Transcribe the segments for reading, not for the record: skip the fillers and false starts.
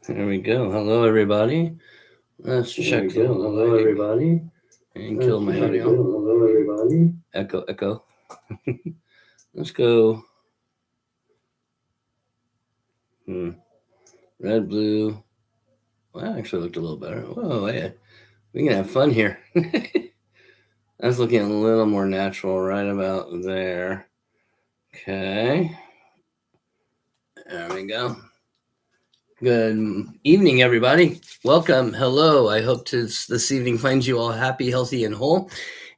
There we go. Hello, everybody. Let's check the Hello, lighting everybody. and kill my audio. Hello, everybody. Echo, echo. Let's go. Red, blue. Well, that actually looked a little better. Whoa, yeah. We can have fun here. That's looking a little more natural right about there. Okay. There we go. Good evening, everybody. Welcome. Hello. I hope this evening finds you all happy, healthy, and whole.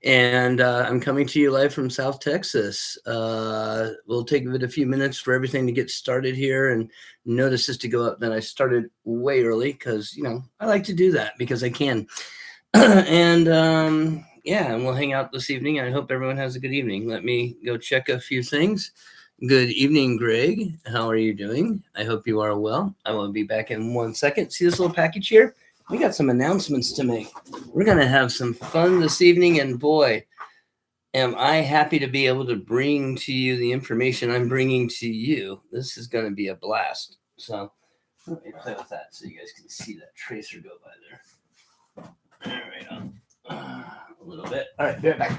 And I'm coming to you live from South Texas. We'll take a few minutes for everything to get started here and notices to go up. Then I started way early because, I like to do that because I can. And and we'll hang out this evening. I hope everyone has a good evening. Let me go check a few things. Good evening, Greg. How are you doing? I hope you are well. I will be back in 1 second. See this little package here? We got some announcements to make. We're going to have some fun this evening, and boy, am I happy to be able to bring to you the information I'm bringing to you. This is going to be a blast. So let me play with that so you guys can see that tracer go by there. All right, a little bit. All right, be right back.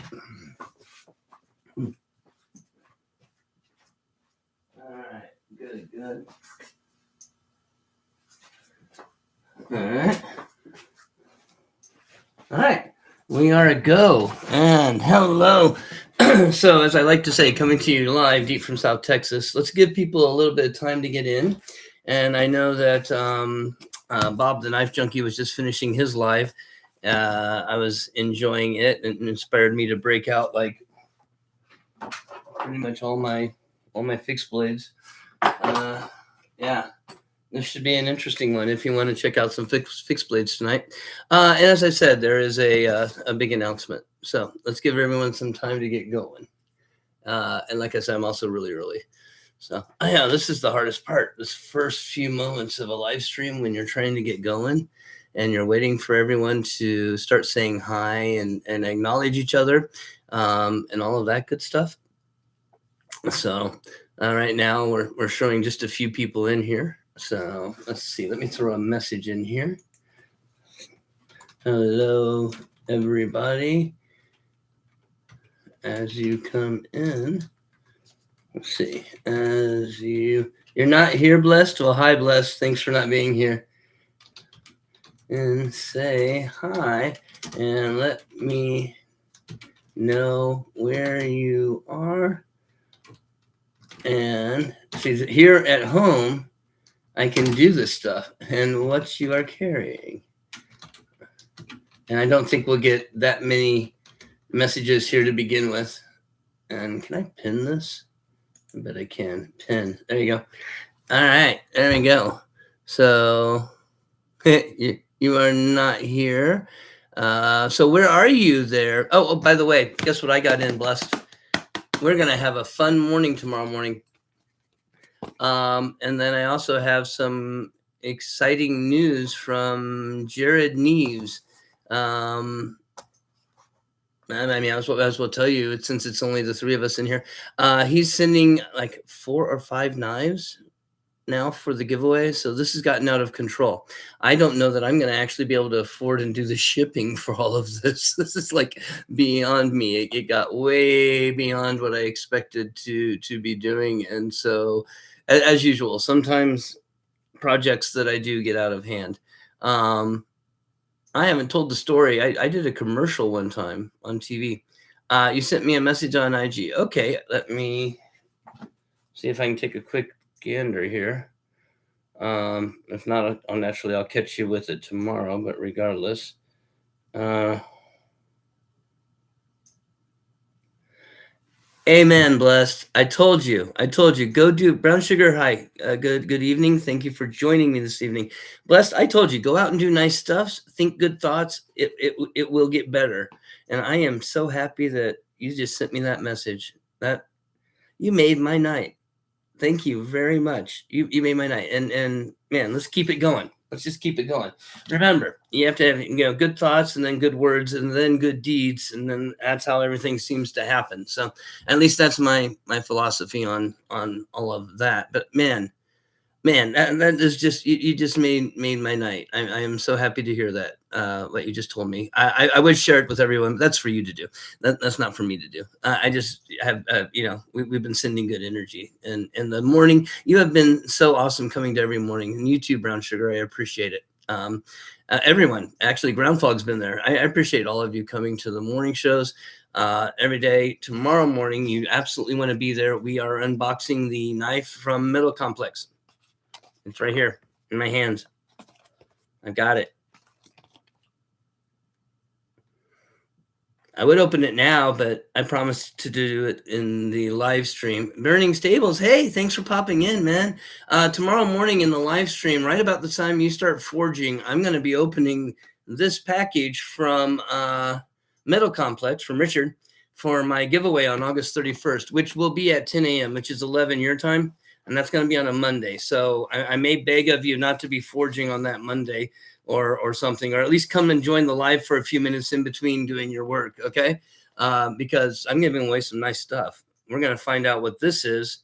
All right, good. All right, we are a go. And hello. So, as I like to say, coming to you live deep from South Texas, let's give people a little bit of time to get in. And I know that Bob the Knife Junkie was just finishing his live. I was enjoying it, and it inspired me to break out like pretty much all my fixed blades. This should be an interesting one if you want to check out some fixed blades tonight. And as I said, there is a big announcement. So let's give everyone some time to get going. And like I said, I'm also really early. So this is the hardest part. This first few moments of a live stream when you're trying to get going and you're waiting for everyone to start saying hi and acknowledge each other and all of that good stuff. So right now we're showing just a few people in here. So let's see. Let me throw a message in here. Hello, everybody. As you come in, let's see. You're not here, Blessed. Well, hi, Blessed. Thanks for not being here. And say hi, and let me know where you are. And see, here at home, I can do this stuff and what you are carrying. And I don't think we'll get that many messages here to begin with. And can I pin this? I bet I can. Pin. There you go. All right. There we go. So you are not here. So where are you there? Oh, by the way, guess what I got in, Blessed? We're going to have a fun morning tomorrow morning. And then I also have some exciting news from Jared Neves. I mean, I was well tell you, since it's only the three of us in here, he's sending like 4 or 5 knives now for the giveaway. So this has gotten out of control. I don't know that I'm going to actually be able to afford and do the shipping for all of this. This is like beyond me. It got way beyond what I expected to be doing. And so as usual, sometimes projects that I do get out of hand. I haven't told the story. I did a commercial one time on TV. You sent me a message on IG. Okay, let me see if I can take a quick gander here. If not, I'll catch you with it tomorrow. But regardless, amen, Blessed. I told you. Go do Brown Sugar. Hi. Good evening. Thank you for joining me this evening. Blessed, I told you, go out and do nice stuff. Think good thoughts. It will get better. And I am so happy that you just sent me that message. That you made my night. Thank you very much. You made my night. And man, let's keep it going. Let's just keep it going. Remember, you have to have good thoughts and then good words and then good deeds, and then that's how everything seems to happen. So at least that's my philosophy on all of that. But man, Man, that is just you just made my night. I am so happy to hear that, what you just told me. I would share it with everyone, but that's for you to do. That's not for me to do. I just have, we've been sending good energy, and in the morning, you have been so awesome coming to every morning, and you too, Brown Sugar. I appreciate it. Everyone, actually, Groundfog's been there. I appreciate all of you coming to the morning shows every day. Tomorrow morning, you absolutely want to be there. We are unboxing the knife from Middle Complex. It's right here in my hands. I got it. I would open it now, but I promised to do it in the live stream. Burning Stables, hey, thanks for popping in, man. Tomorrow morning in the live stream, right about the time you start forging, I'm going to be opening this package from Metal Complex from Richard for my giveaway on August 31st, which will be at 10 a.m., which is 11 your time. And that's going to be on a Monday. So I may beg of you not to be forging on that Monday or something, or at least come and join the live for a few minutes in between doing your work, okay? Because I'm giving away some nice stuff. We're going to find out what this is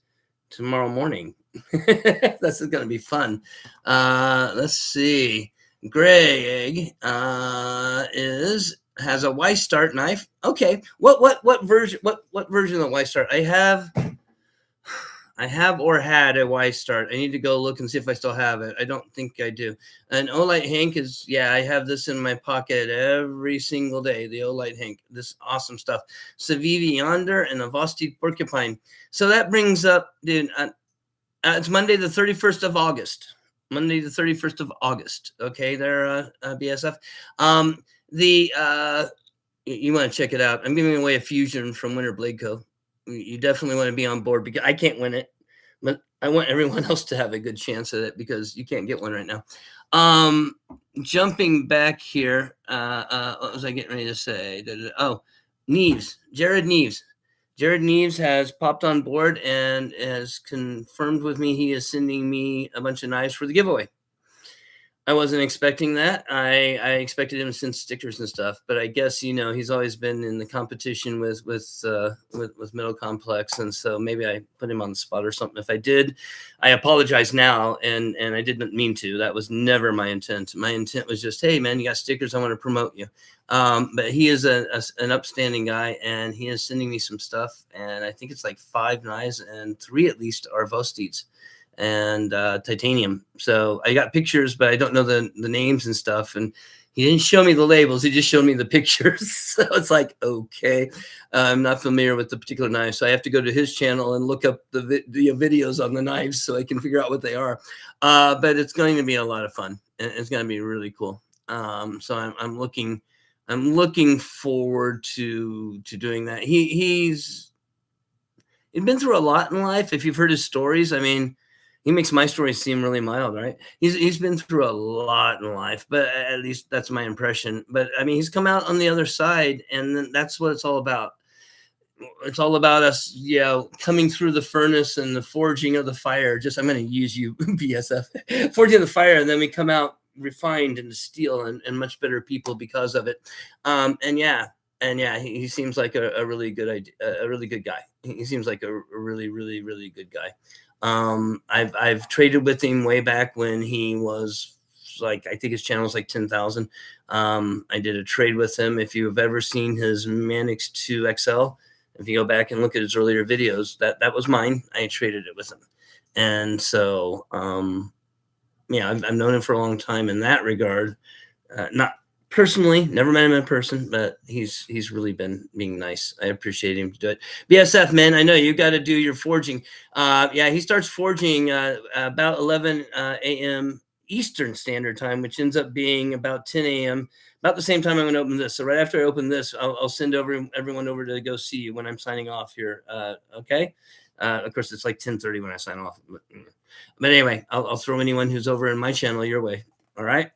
tomorrow morning. That's going to be fun. Let's see. Greg has a Y Start knife. Okay. What version what version of Y Start? I have or had a Y Start. I need to go look and see if I still have it. I don't think I do. And Olight Hank is, yeah, I have this in my pocket every single day. The Olight Hank, this awesome stuff. Savivi Yonder and a Vosti Porcupine. So that brings up, dude, it's Monday the 31st of August. Monday the 31st of August. Okay, there, BSF. You want to check it out. I'm giving away a Fusion from Winter Blade Co. You definitely want to be on board because I can't win it, but I want everyone else to have a good chance at it because you can't get one right now. Jumping back here, what was I getting ready to say? Oh, Neves, Jared Neves. Jared Neves has popped on board and has confirmed with me he is sending me a bunch of knives for the giveaway. I wasn't expecting that. I expected him to send stickers and stuff, but I guess he's always been in the competition with Middle Complex, and so maybe I put him on the spot or something. If I did, I apologize now, and I didn't mean to. That was never my intent. My intent was just, hey man, you got stickers, I want to promote you. But he is an upstanding guy, and he is sending me some stuff, and I think it's like 5 knives, and 3 at least are Vostids and titanium. So I got pictures, but I don't know the names and stuff. And he didn't show me the labels. He just showed me the pictures. So it's like, okay, I'm not familiar with the particular knife. So I have to go to his channel and look up the videos on the knives so I can figure out what they are. But it's going to be a lot of fun. It's going to be really cool. So I'm looking forward to doing that. He's been through a lot in life. If you've heard his stories, I mean, he makes my stories seem really mild, right? He's been through a lot in life, but at least that's my impression. But I mean, he's come out on the other side, and that's what it's all about. It's all about us, coming through the furnace and the forging of the fire. Just, I'm going to use you, BSF, forging the fire, and then we come out refined into steel and much better people because of it. And yeah, he seems like a really good idea, a really good guy. He seems like a really, really, really good guy. I've traded with him way back when he was like, I think his channel was like 10,000. I did a trade with him. If you've ever seen his Manix 2 XL, if you go back and look at his earlier videos, that was mine. I traded it with him. And so, I've known him for a long time in that regard. Not personally, never met him in person, but he's really been being nice. I appreciate him to do it. BSF, man, I know you got to do your forging. He starts forging about 11 a.m. Eastern Standard Time, which ends up being about 10 a.m. About the same time I'm going to open this. So right after I open this, I'll send everyone over to go see you when I'm signing off here. Okay. Of course, it's like 10:30 when I sign off. But anyway, I'll throw anyone who's over in my channel your way. All right.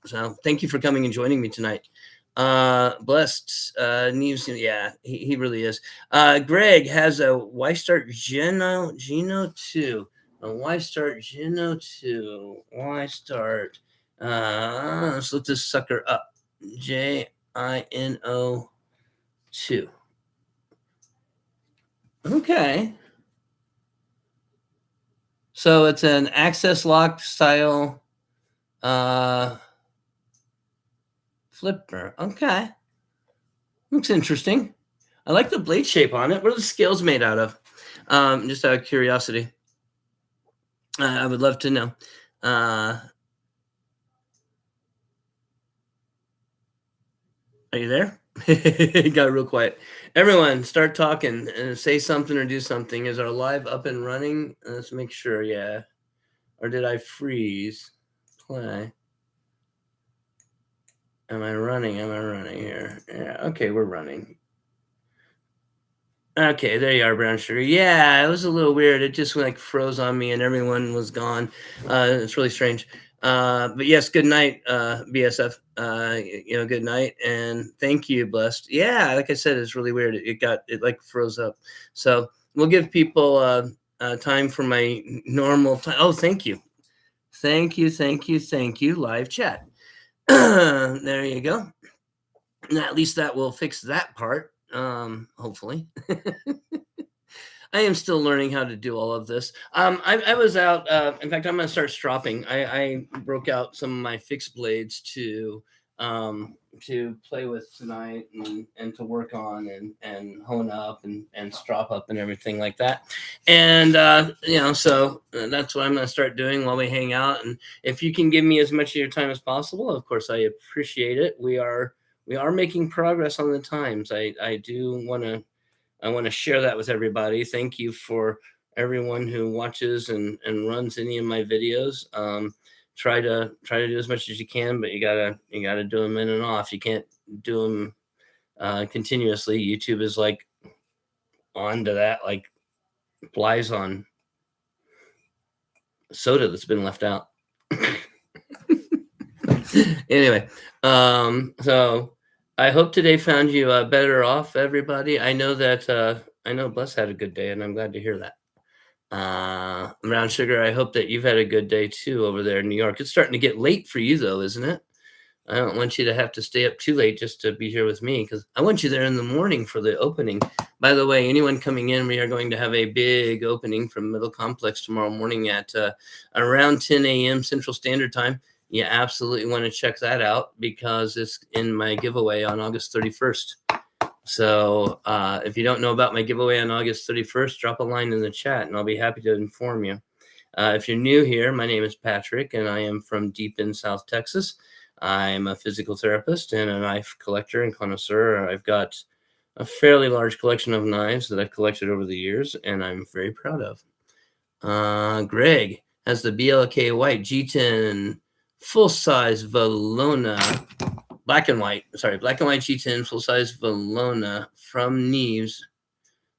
So thank you for coming and joining me tonight. Blessed Neves, yeah, he really is. Greg has a Y-Start Geno 2. A Y-Start Geno 2. Y-Start. Let's look this sucker up. Gino 2. Okay. So it's an access lock style flipper. Okay. Looks interesting. I like the blade shape on it. What are the scales made out of? Just out of curiosity. I would love to know. Are you there? It got real quiet. Everyone, start talking and say something or do something. Is our live up and running? Let's make sure. Yeah. Or did I freeze? Play. Am I running? Am I running here? Yeah. Okay, we're running. Okay, there you are, brown sugar. Yeah, it was a little weird. It just like froze on me, and everyone was gone. It's really strange. But yes, good night, BSF. Good night, and thank you, blessed. Yeah, like I said, it's really weird. It like froze up. So we'll give people time for my normal time. Oh, thank you, thank you, thank you, thank you. Live chat. There you go. And at least that will fix that part. Hopefully. I am still learning how to do all of this. I was out. In fact, I'm going to start stropping. I broke out some of my fixed blades to play with tonight and to work on and hone up and strop up and everything like that. And so that's what I'm going to start doing while we hang out. And if you can give me as much of your time as possible, of course, I appreciate it. We are making progress on the times. I do want to share that with everybody. Thank you for everyone who watches and runs any of my videos. Try to do as much as you can, but you gotta do them in and off. You can't do them continuously. YouTube is like on to that, like flies on soda that's been left out. Anyway, so I hope today found you better off, everybody. I know Bless had a good day, and I'm glad to hear that. Brown Sugar, I hope that you've had a good day too over there in New York. It's starting to get late for you, though, isn't it? I don't want you to have to stay up too late just to be here with me, because I want you there in the morning for the opening. By the way, anyone coming in, we are going to have a big opening from Middle Complex tomorrow morning at around 10 a.m. Central Standard Time. You absolutely want to check that out because it's in my giveaway on August 31st. So if you don't know about my giveaway on August 31st, drop a line in the chat and I'll be happy to inform you. If you're new here, my name is Patrick and I am from deep in South Texas. I'm a physical therapist and a knife collector and connoisseur. I've got a fairly large collection of knives that I've collected over the years and I'm very proud of. Greg has the BLK White G10 full-size Valona. Black and white G10 full-size Valona from Neves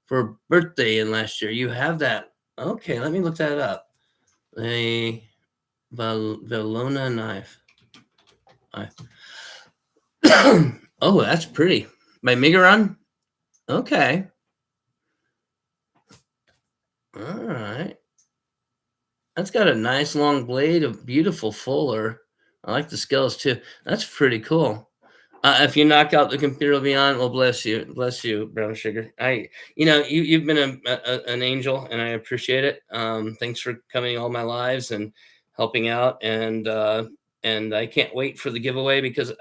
for birthday in last year. You have that. Okay, let me look that up. A Valona knife. Oh, that's pretty. By Migaron? Okay. All right. That's got a nice long blade, a beautiful fuller. I like the scales too. That's pretty cool. If you knock out the computer beyond, well, bless you, brown sugar. You've been an angel, and I appreciate it. Thanks for coming all my lives and helping out, and I can't wait for the giveaway because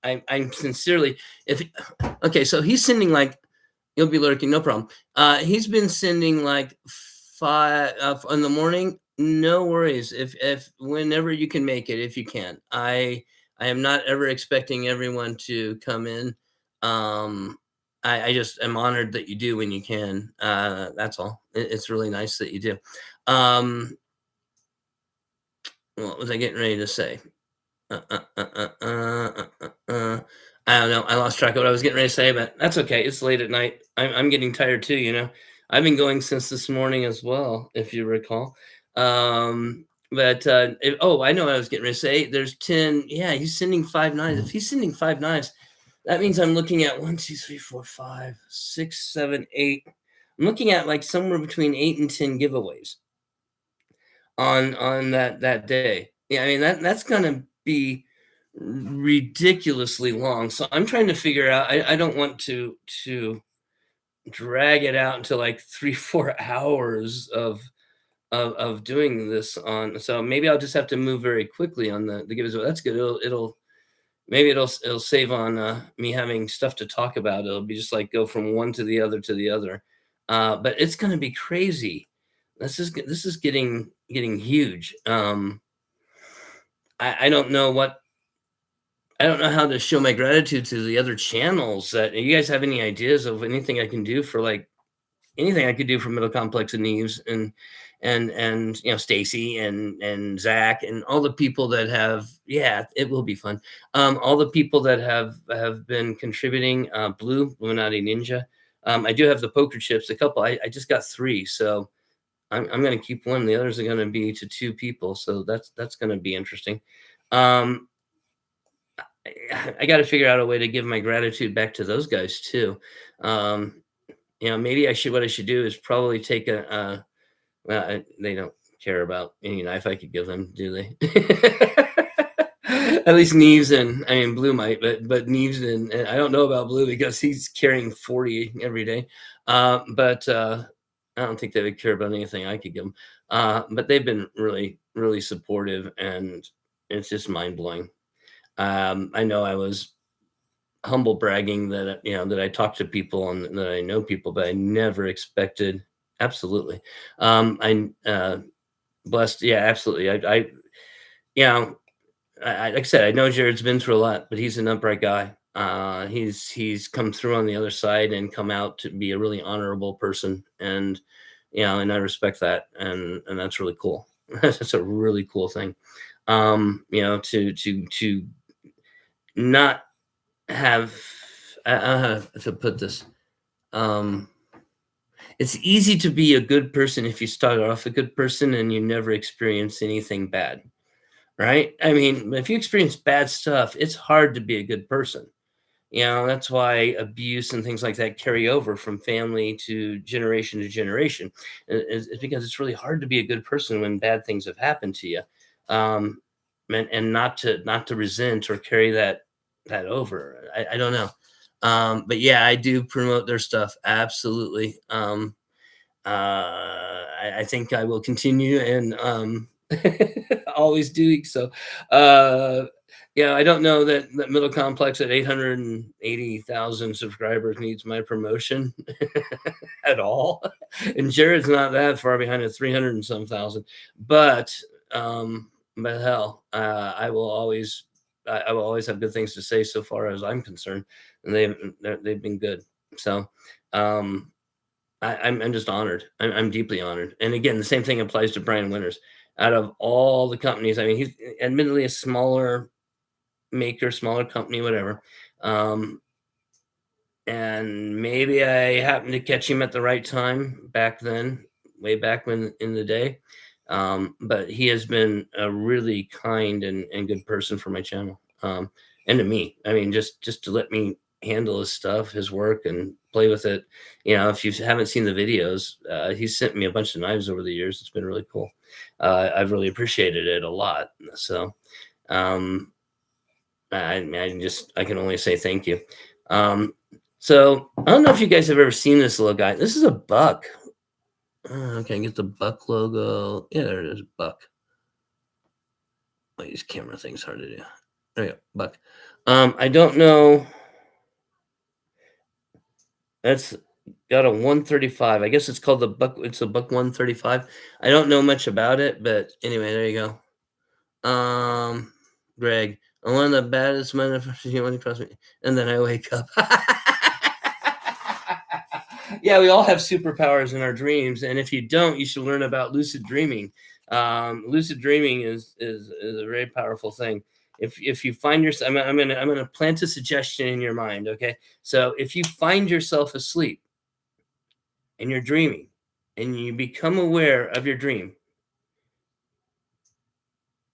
I'm sincerely so he's sending like you'll be lurking, no problem. He's been sending like 5 in the morning. No worries. If whenever you can make it, if you can, I am not ever expecting everyone to come in. I just am honored that you do when you can. That's all. It's really nice that you do. What was I getting ready to say? I don't know. I lost track of what I was getting ready to say, but that's okay. It's late at night. I'm getting tired too. I've been going since this morning as well, if you recall. I know what I was getting ready to say. There's 10. Yeah, he's sending 5 knives. If he's sending 5 knives, that means I'm looking at 1, 2, 3, 4, 5, 6, 7, 8. I'm looking at like somewhere between 8 and 10 giveaways on that day. Yeah, I mean that's gonna be ridiculously long. So I'm trying to figure out. I don't want to drag it out into like 3-4 hours of of doing this on. So maybe I'll just have to move very quickly on the give. That's good. It'll maybe it'll save on me having stuff to talk about. It'll be just like go from one to the other to the other. But it's going to be crazy. This is getting huge. I don't know what I don't know how to show my gratitude to the other channels. That you guys have any ideas of anything I can do for like anything I could do for Middle Complex and Neves and Stacy and Zach and all the people that have it will be fun. All the people that have been contributing. Blue Illuminati Ninja. I do have the poker chips. A couple. I just got 3, so I'm going to keep one. The others are going to be to 2 people, so that's going to be interesting. Um, I got to figure out a way to give my gratitude back to those guys too. Um, maybe what I should do is probably take well, they don't care about any knife I could give them, do they? At least Neves Blue might, but Neves and I don't know about Blue because he's carrying 40 every day. But I don't think they would care about anything I could give them. But they've been really, really supportive, and it's just mind blowing. I know I was humble bragging that that I talk to people and that I know people, but I never expected. Absolutely, I blessed. Yeah, absolutely. you know, like I said, I know Jared's been through a lot, but he's an upright guy. He's come through on the other side and come out to be a really honorable person, and and I respect that, and that's really cool. That's a really cool thing. To not have I don't know how to put this. Um, it's easy to be a good person if you start off a good person and you never experience anything bad, right? I mean, if you experience bad stuff, it's hard to be a good person. That's why abuse and things like that carry over from family to generation. It's because it's really hard to be a good person when bad things have happened to you, um, and not to resent or carry that over. I don't know, but yeah, I do promote their stuff absolutely. I think I will continue and always doing so. Uh, I don't know that Middle Complex at 880,000 subscribers needs my promotion at all. And Jared's not that far behind at 300 and some thousand. But hell, I will always have good things to say so far as I'm concerned, and they've been good. So I'm just honored. I'm deeply honored. And again, the same thing applies to Brian Winters. Out of all the companies, I mean, he's admittedly a smaller maker, smaller company, whatever. And maybe I happened to catch him at the right time back then, way back when in the day. But he has been a really kind and good person for my channel, and to me. I mean, just to let me handle his stuff, his work, and play with it. If you haven't seen the videos, he's sent me a bunch of knives over the years. It's been really cool. I've really appreciated it a lot. So, I can only say thank you. So I don't know if you guys have ever seen this little guy. This is a buck. Okay, get the buck logo. Yeah, there it is, buck. Oh, these camera things hard to do. There you go, buck. I don't know. That's got a 135. I guess it's called the buck. It's a buck 135. I don't know much about it, but anyway, there you go. Greg, I'm one of the baddest motherfuckers when he cross me, and then I wake up. Yeah, we all have superpowers in our dreams, and if you don't, you should learn about lucid dreaming. Lucid dreaming is a very powerful thing. If you find yourself, I'm gonna plant a suggestion in your mind. Okay, so if you find yourself asleep and you're dreaming, and you become aware of your dream,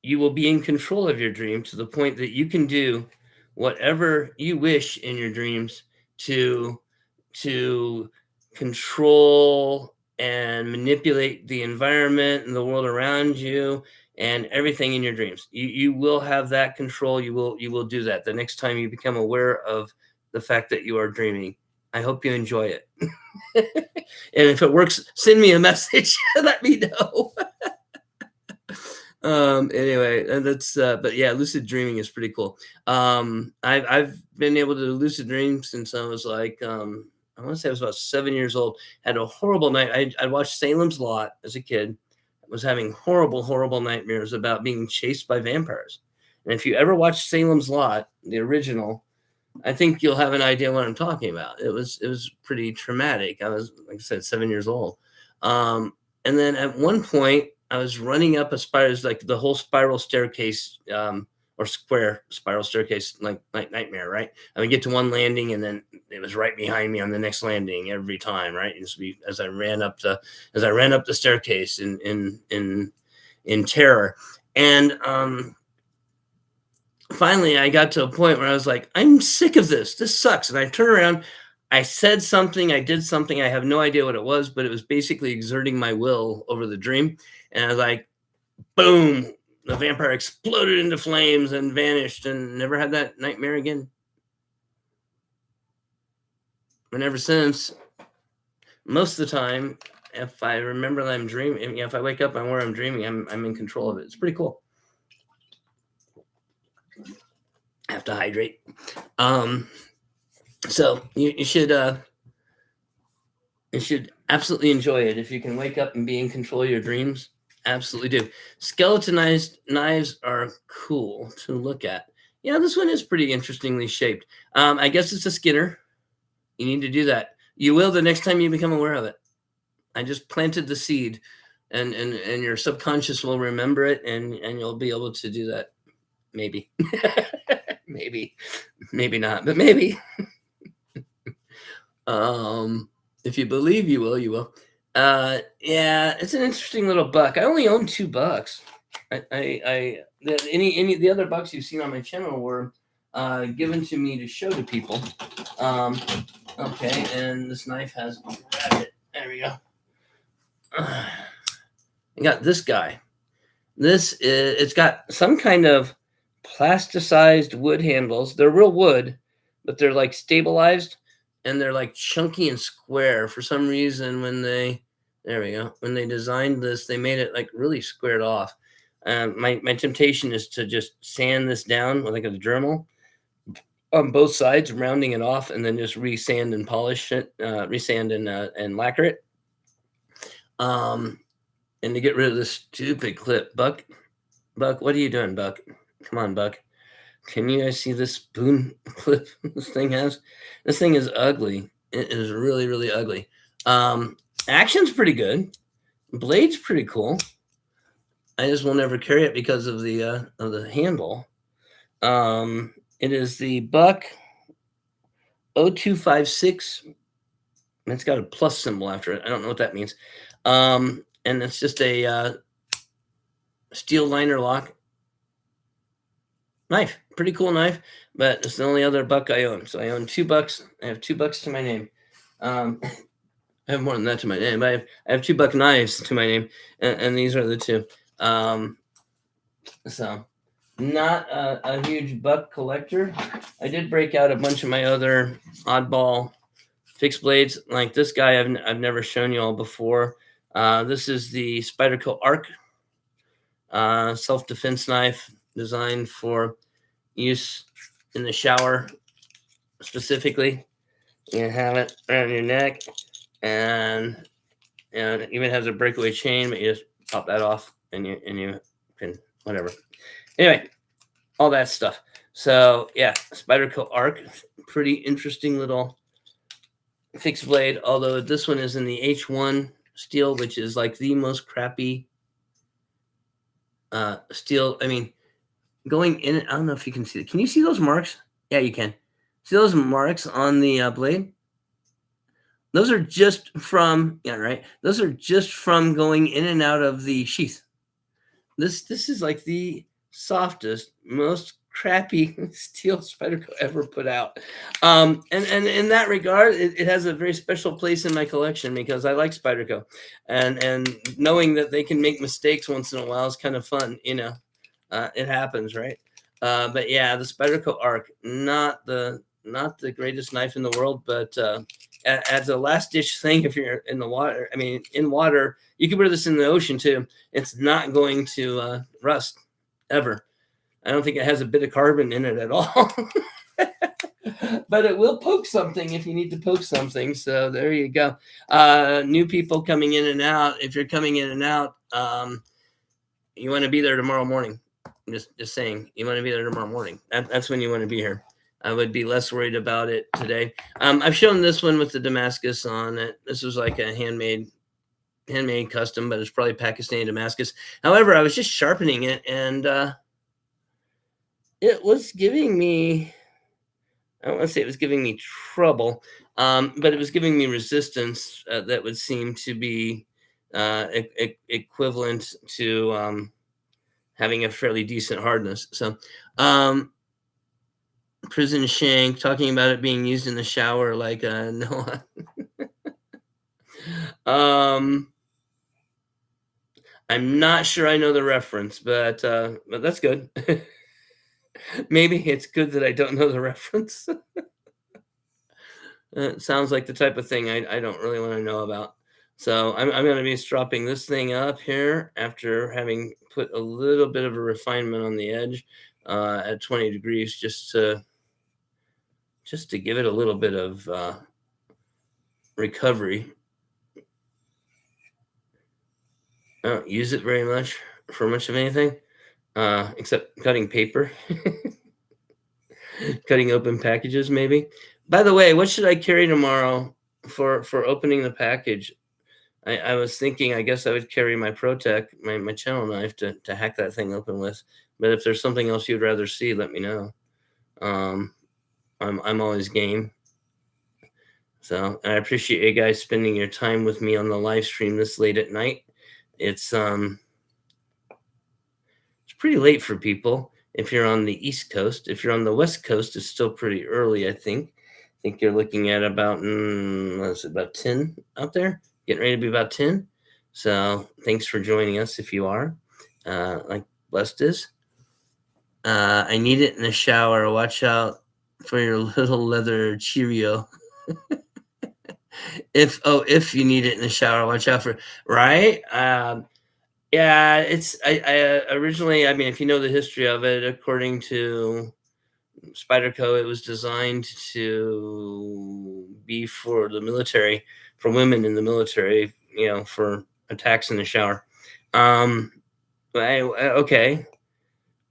you will be in control of your dream to the point that you can do whatever you wish in your dreams to to control and manipulate the environment and the world around you and everything in your dreams. You will have that control. You will do that the next time you become aware of the fact that you are dreaming. I hope you enjoy it. And if it works, send me a message. Let me know. Anyway, and that's but yeah, lucid dreaming is pretty cool. I've been able to lucid dream since I was like I want to say I was about 7 years old. Had a horrible night. I watched Salem's Lot as a kid. I was having horrible nightmares about being chased by vampires. And if you ever watched Salem's Lot, the original, I think you'll have an idea what I'm talking about. It was pretty traumatic. I was, like I said, 7 years old. And then at one point, I was running up a spiral, like the whole spiral staircase, or square spiral staircase, like nightmare, right? I would get to one landing, and then it was right behind me on the next landing every time, right? As I ran up the staircase in terror, and finally I got to a point where I was like, I'm sick of this. This sucks. And I turned around, I said something, I did something, I have no idea what it was, but it was basically exerting my will over the dream. And I was like, boom, the vampire exploded into flames and vanished and never had that nightmare again. And ever since, most of the time, if I remember that I'm dreaming, if I wake up and where I'm dreaming, I'm in control of it. It's pretty cool. I have to hydrate. So you should absolutely enjoy it. If you can wake up and be in control of your dreams, absolutely do. Skeletonized knives are cool to look at. Yeah, this one is pretty interestingly shaped. I guess it's a Skinner. You need to do that. You will the next time you become aware of it. I just planted the seed, and your subconscious will remember it, and you'll be able to do that. Maybe, maybe not, but maybe. If you believe you will, you will. Yeah, it's an interesting little buck. I only own $2. Any the other bucks you've seen on my channel were given to me to show to people. Okay, and this knife has rabbit. There we go. I got this guy. It's got some kind of plasticized wood handles. They're real wood, but they're like stabilized, and they're like chunky and square. For some reason, when they designed this, they made it like really squared off. My temptation is to just sand this down with like a Dremel on both sides, rounding it off, and then just resand and polish it, resand and lacquer it. And to get rid of this stupid clip. Buck, what are you doing, Buck? Come on, Buck. Can you guys see this spoon clip this thing has? This thing is ugly. It is really, really ugly. Action's pretty good. Blade's pretty cool. I just will never carry it because of the handle. It is the Buck 0256. It's got a plus symbol after it. I don't know what that means. And it's just a steel liner lock knife. Pretty cool knife, but it's the only other buck I own. So I own $2. I have $2 to my name. I have more than that to my name, but I have $2 knives to my name, and these are the two. So not a huge buck collector. I did break out a bunch of my other oddball fixed blades, like this guy I've never shown you all before. This is the Spyderco Arc self-defense knife designed for use in the shower specifically. You have it around your neck, and it even has a breakaway chain, but you just pop that off and you can whatever. Anyway, all that stuff. So yeah, Spyderco Arc, pretty interesting little fixed blade, although this one is in the H1 steel, which is like the most crappy steel. I mean, going in, I don't know if you can see it. Can you see those marks? Yeah, you can. See those marks on the blade? Those are just from, those are just from going in and out of the sheath. This is like the softest, most crappy steel Spyderco ever put out. And in that regard, it has a very special place in my collection because I like Spyderco, and knowing that they can make mistakes once in a while is kind of fun. It happens, right? But yeah, the Spyderco Arc, not the not the greatest knife in the world, but as a last ditch thing, if you're in the water, I mean, in water, you can wear this in the ocean too. It's not going to rust ever. I don't think it has a bit of carbon in it at all. But it will poke something if you need to poke something. So there you go. New people coming in and out. If you're coming in and out, you want to be there tomorrow morning. Just saying, you want to be there tomorrow morning. That's when you want to be here. I would be less worried about it today. I've shown this one with the Damascus on it. This was like a handmade custom, but it's probably Pakistani Damascus. However, I was just sharpening it, and it was giving me, I don't want to say it was giving me trouble, but it was giving me resistance that would seem to be equivalent to having a fairly decent hardness. So, prison shank, talking about it being used in the shower, like no. I'm not sure I know the reference, but that's good. Maybe it's good that I don't know the reference. It sounds like the type of thing I don't really want to know about. So I'm going to be stropping this thing up here after having put a little bit of a refinement on the edge at 20 degrees, just to give it a little bit of recovery. I don't use it very much for much of anything, except cutting paper, cutting open packages, maybe. By the way, what should I carry tomorrow for opening the package? I was thinking, I guess I would carry my ProTech, my channel knife to hack that thing open with. But if there's something else you'd rather see, let me know. I'm always game. So I appreciate you guys spending your time with me on the live stream this late at night. It's pretty late for people if you're on the East Coast. If you're on the West Coast, it's still pretty early, I think. I think you're looking at about, about 10 out there, getting ready to be about 10. So thanks for joining us if you are, like Blessed is. I need it in the shower. Watch out for your little leather Cheerio. If you need it in the shower, watch out for, right? Yeah, it's I originally, I mean, if you know the history of it, according to Spyderco, it was designed to be for the military, for women in the military, for attacks in the shower. Okay.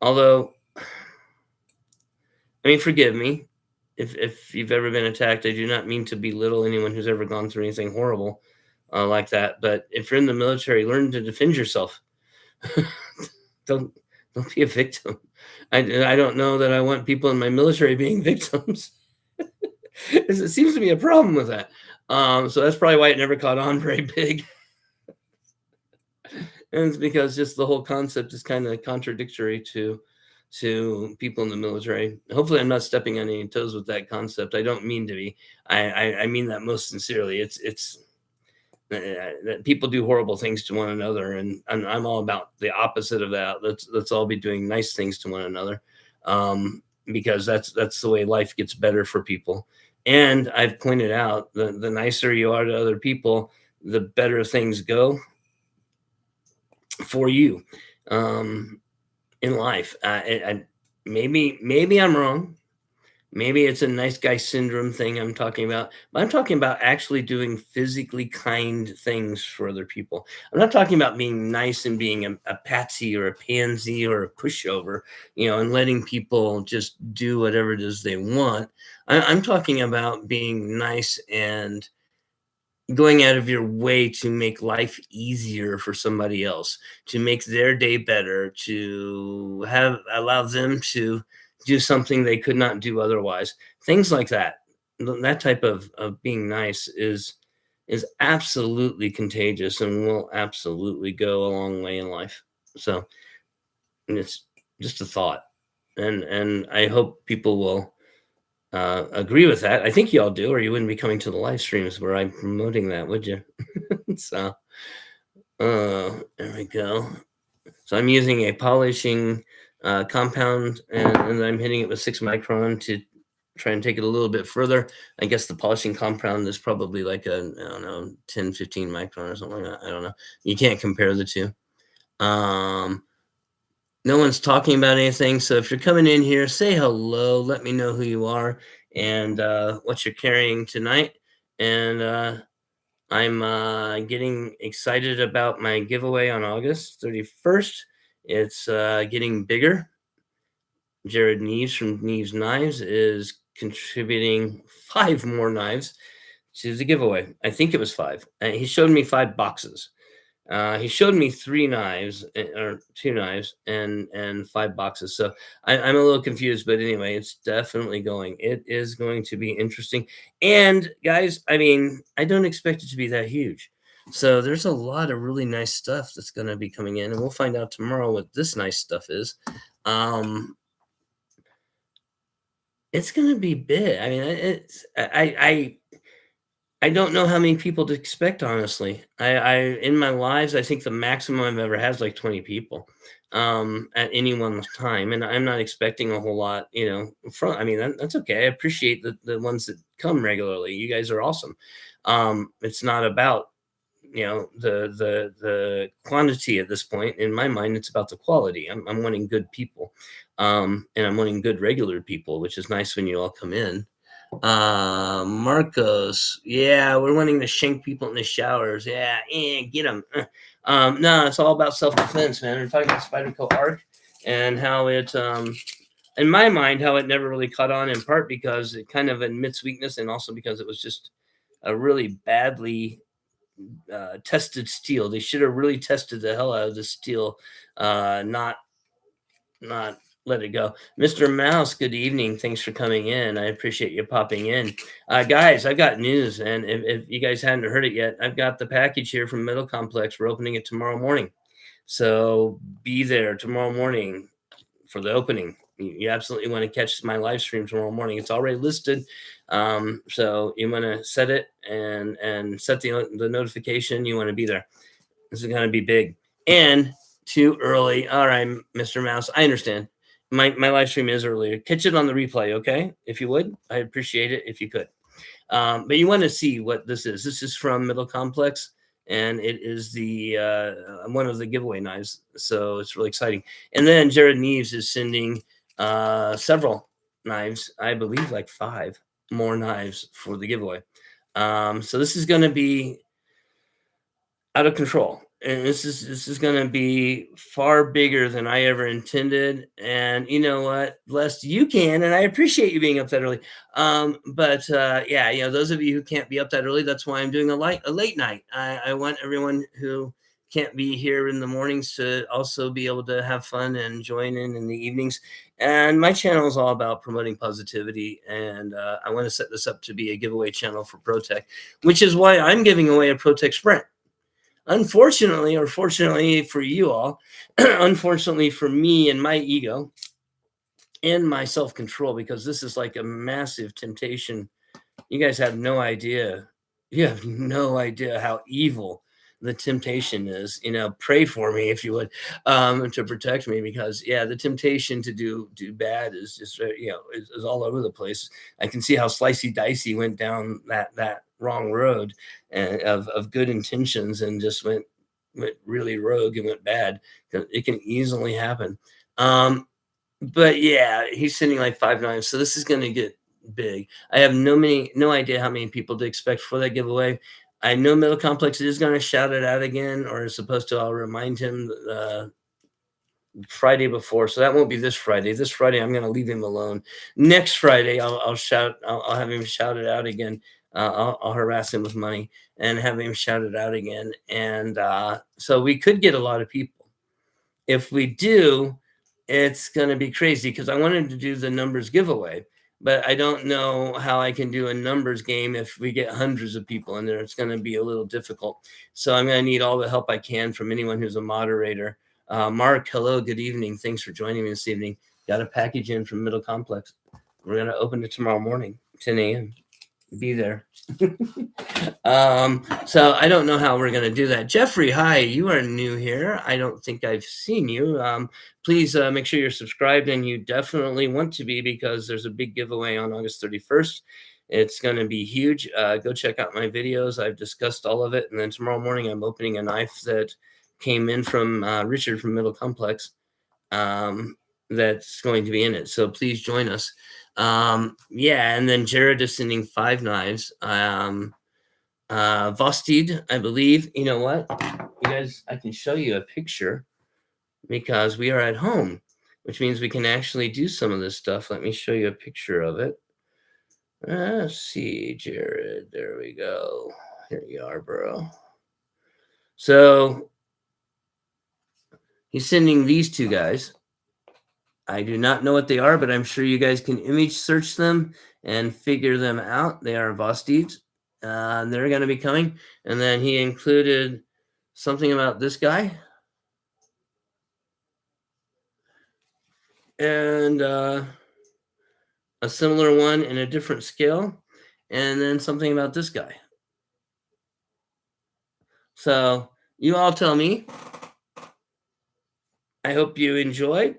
Although, I mean, forgive me if you've ever been attacked. I do not mean to belittle anyone who's ever gone through anything horrible like that. But if you're in the military, learn to defend yourself. Don't be a victim. I don't know that I want people in my military being victims. It seems to be a problem with that. So that's probably why it never caught on very big. And it's because just the whole concept is kind of contradictory to people in the military. Hopefully I'm not stepping on any toes with that concept. I don't mean to be. I mean that most sincerely. It's that people do horrible things to one another, and I'm all about the opposite of that. Let's all be doing nice things to one another, because that's the way life gets better for people. And I've pointed out the nicer you are to other people, the better things go for you in life. Maybe I'm wrong. Maybe it's a nice guy syndrome thing I'm talking about, but I'm talking about actually doing physically kind things for other people. I'm not talking about being nice and being a patsy or a pansy or a pushover, and letting people just do whatever it is they want. I'm talking about being nice and going out of your way to make life easier for somebody else, to make their day better, to allow them to do something they could not do otherwise. Things like that. That type of being nice is absolutely contagious and will absolutely go a long way in life. So it's just a thought. And I hope people will agree with that. I think you all do, or you wouldn't be coming to the live streams where I'm promoting that, would you? So there we go. So I'm using a polishing compound, and I'm hitting it with 6 micron try and take it a little bit further. I guess the polishing compound is probably like a, I don't know, 10, 15 micron or something like that. I don't know. You can't compare the two. No one's talking about anything. So if you're coming in here, say hello. Let me know who you are and what you're carrying tonight. And I'm getting excited about my giveaway on August 31st. It's getting bigger. Jared Neves from Neves Knives is contributing 5 more knives to the giveaway. I think it was 5. He showed me 5 boxes. He showed me 3 knives or 2 knives and 5 boxes. So I'm a little confused, but anyway, it's definitely going. It is going to be interesting. And guys, I mean, I don't expect it to be that huge. So there's a lot of really nice stuff that's going to be coming in, and we'll find out tomorrow what this nice stuff is. It's going to be big. I mean, I don't know how many people to expect, honestly. I in my lives, I think the maximum I've ever had is like 20 people at any one time, and I'm not expecting a whole lot. From I mean that's okay. I appreciate the ones that come regularly. You guys are awesome. It's not about the quantity at this point. In my mind, it's about the quality. I'm wanting good people, and I'm wanting good regular people, which is nice when you all come in. Marcos, yeah, we're wanting to shank people in the showers. Yeah, get them. No, it's all about self-defense, man. We're talking about Spyderco Arc and how it, in my mind, how it never really caught on, in part because it kind of admits weakness, and also because it was just a really badly tested steel. They should have really tested the hell out of the steel, not let it go. Mr. Mouse, good evening. Thanks for coming in. I appreciate you popping in. Guys, I've got news, and if you guys hadn't heard it yet, I've got the package here from Metal Complex. We're opening it tomorrow morning. So be there tomorrow morning for the opening. You absolutely want to catch my live stream tomorrow morning. It's already listed. So you want to set it and set the notification. You want to be there. This is going to be big. And too early. All right, Mr. Mouse, I understand. My live stream is earlier. Catch it on the replay, okay? If you would, I appreciate it if you could. But you want to see what this is. This is from Middle Complex, and it is the one of the giveaway knives. So it's really exciting. And then Jared Neves is sending several knives, I believe like 5 more knives for the giveaway. So this is going to be out of control. And this is going to be far bigger than I ever intended. And you know what, Les, you can, and I appreciate you being up that early. But yeah, those of you who can't be up that early, that's why I'm doing a late night. I want everyone who can't be here in the mornings to also be able to have fun and join in the evenings. And my channel is all about promoting positivity, and I want to set this up to be a giveaway channel for ProTech, which is why I'm giving away a ProTech Sprint. Unfortunately, or fortunately for you all, unfortunately for me and my ego and my self-control, because this is like a massive temptation. You guys have no idea. You have no idea how evil the temptation is. Pray for me if you would, to protect me, because the temptation to do bad is just is all over the place. I can see how Slicey Dicey went down that wrong road of good intentions and just went really rogue and went bad. It can easily happen. But yeah, he's sending like 5 knives, so this is going to get big. I have no idea how many people to expect for that giveaway. I know Middle Complex is going to shout it out again, or is supposed to. I'll remind him Friday before, so that won't be this Friday. This Friday, I'm going to leave him alone. Next Friday, I'll have him shout it out again. I'll harass him with money and have him shout it out again. And so we could get a lot of people. If we do, it's going to be crazy, because I wanted to do the numbers giveaway, but I don't know how I can do a numbers game if we get hundreds of people in there. It's going to be a little difficult. So I'm going to need all the help I can from anyone who's a moderator. Mark, hello, good evening. Thanks for joining me this evening. Got a package in from Middle Complex. We're going to open it tomorrow morning, 10 a.m. be there. So I don't know how we're going to do that. Jeffrey, hi, you are new here. I don't think I've seen you. Please make sure you're subscribed, and you definitely want to be, because there's a big giveaway on August 31st. It's going to be huge. Go check out my videos. I've discussed all of it. And then tomorrow morning, I'm opening a knife that came in from Richard from Middle Complex. That's going to be in it. So please join us. Yeah, and then Jared is sending 5 knives. Vostid, I believe. You know what? You guys, I can show you a picture because we are at home, which means we can actually do some of this stuff. Let me show you a picture of it. Let's see, Jared. There we go. Here you are, bro. So he's sending these 2 guys. I do not know what they are, but I'm sure you guys can image search them and figure them out. They are Vosteds. They're going to be coming. And then he included something about this guy. And a similar one in a different scale. And then something about this guy. So you all tell me. I hope you enjoy.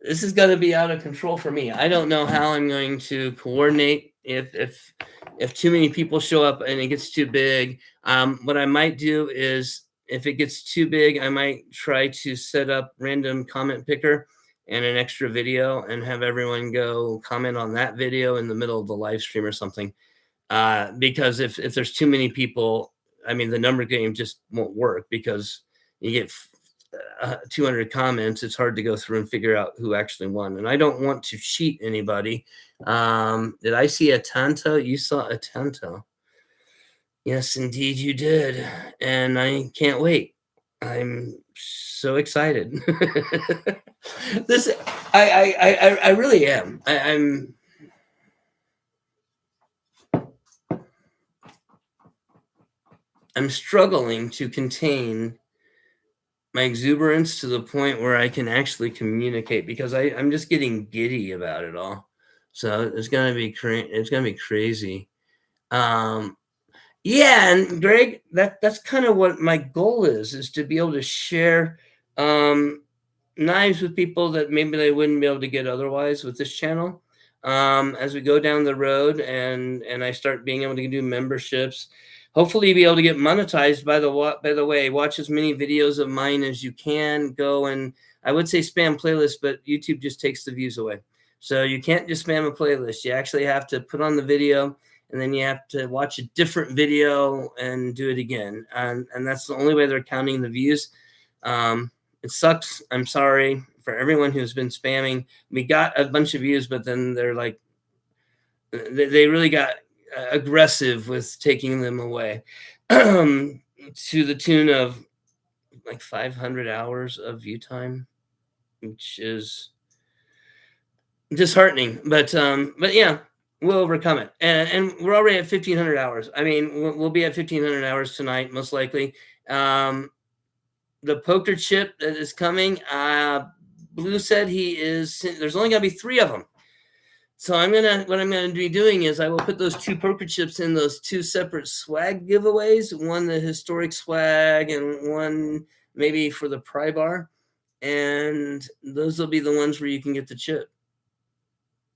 This is going to be out of control for me. I don't know how I'm going to coordinate if too many people show up and it gets too big. What I might do is, if it gets too big, I might try to set up random comment picker and an extra video and have everyone go comment on that video in the middle of the live stream or something. Because if there's too many people, I mean, the number game just won't work, because you get 200 comments. It's hard to go through and figure out who actually won. And I don't want to cheat anybody. Did I see a Tanto? You saw a Tanto. Yes, indeed you did. And I can't wait. I'm so excited. This, I really am. I'm struggling to contain my exuberance to the point where I can actually communicate, because I'm just getting giddy about it all. So it's gonna be crazy. Yeah, and Greg, that's kind of what my goal is to be able to share knives with people that maybe they wouldn't be able to get otherwise with this channel. As we go down the road and I start being able to do memberships, hopefully be able to get monetized. By the way, watch as many videos of mine as you can. Go and, I would say spam playlists, but YouTube just takes the views away. So you can't just spam a playlist. You actually have to put on the video, and then you have to watch a different video and do it again. And that's the only way they're counting the views. It sucks. I'm sorry for everyone who's been spamming. We got a bunch of views, but then they're like, they really got aggressive with taking them away to the tune of like 500 hours of view time, which is disheartening. But yeah, we'll overcome it. And we're already at 1,500 hours. I mean, we'll be at 1,500 hours tonight, most likely. The poker chip that is coming, Blue said there's only gonna be 3 of them. So what I'm gonna be doing is I will put those 2 poker chips in those 2 separate swag giveaways, one the historic swag and one maybe for the pry bar. And those will be the ones where you can get the chip.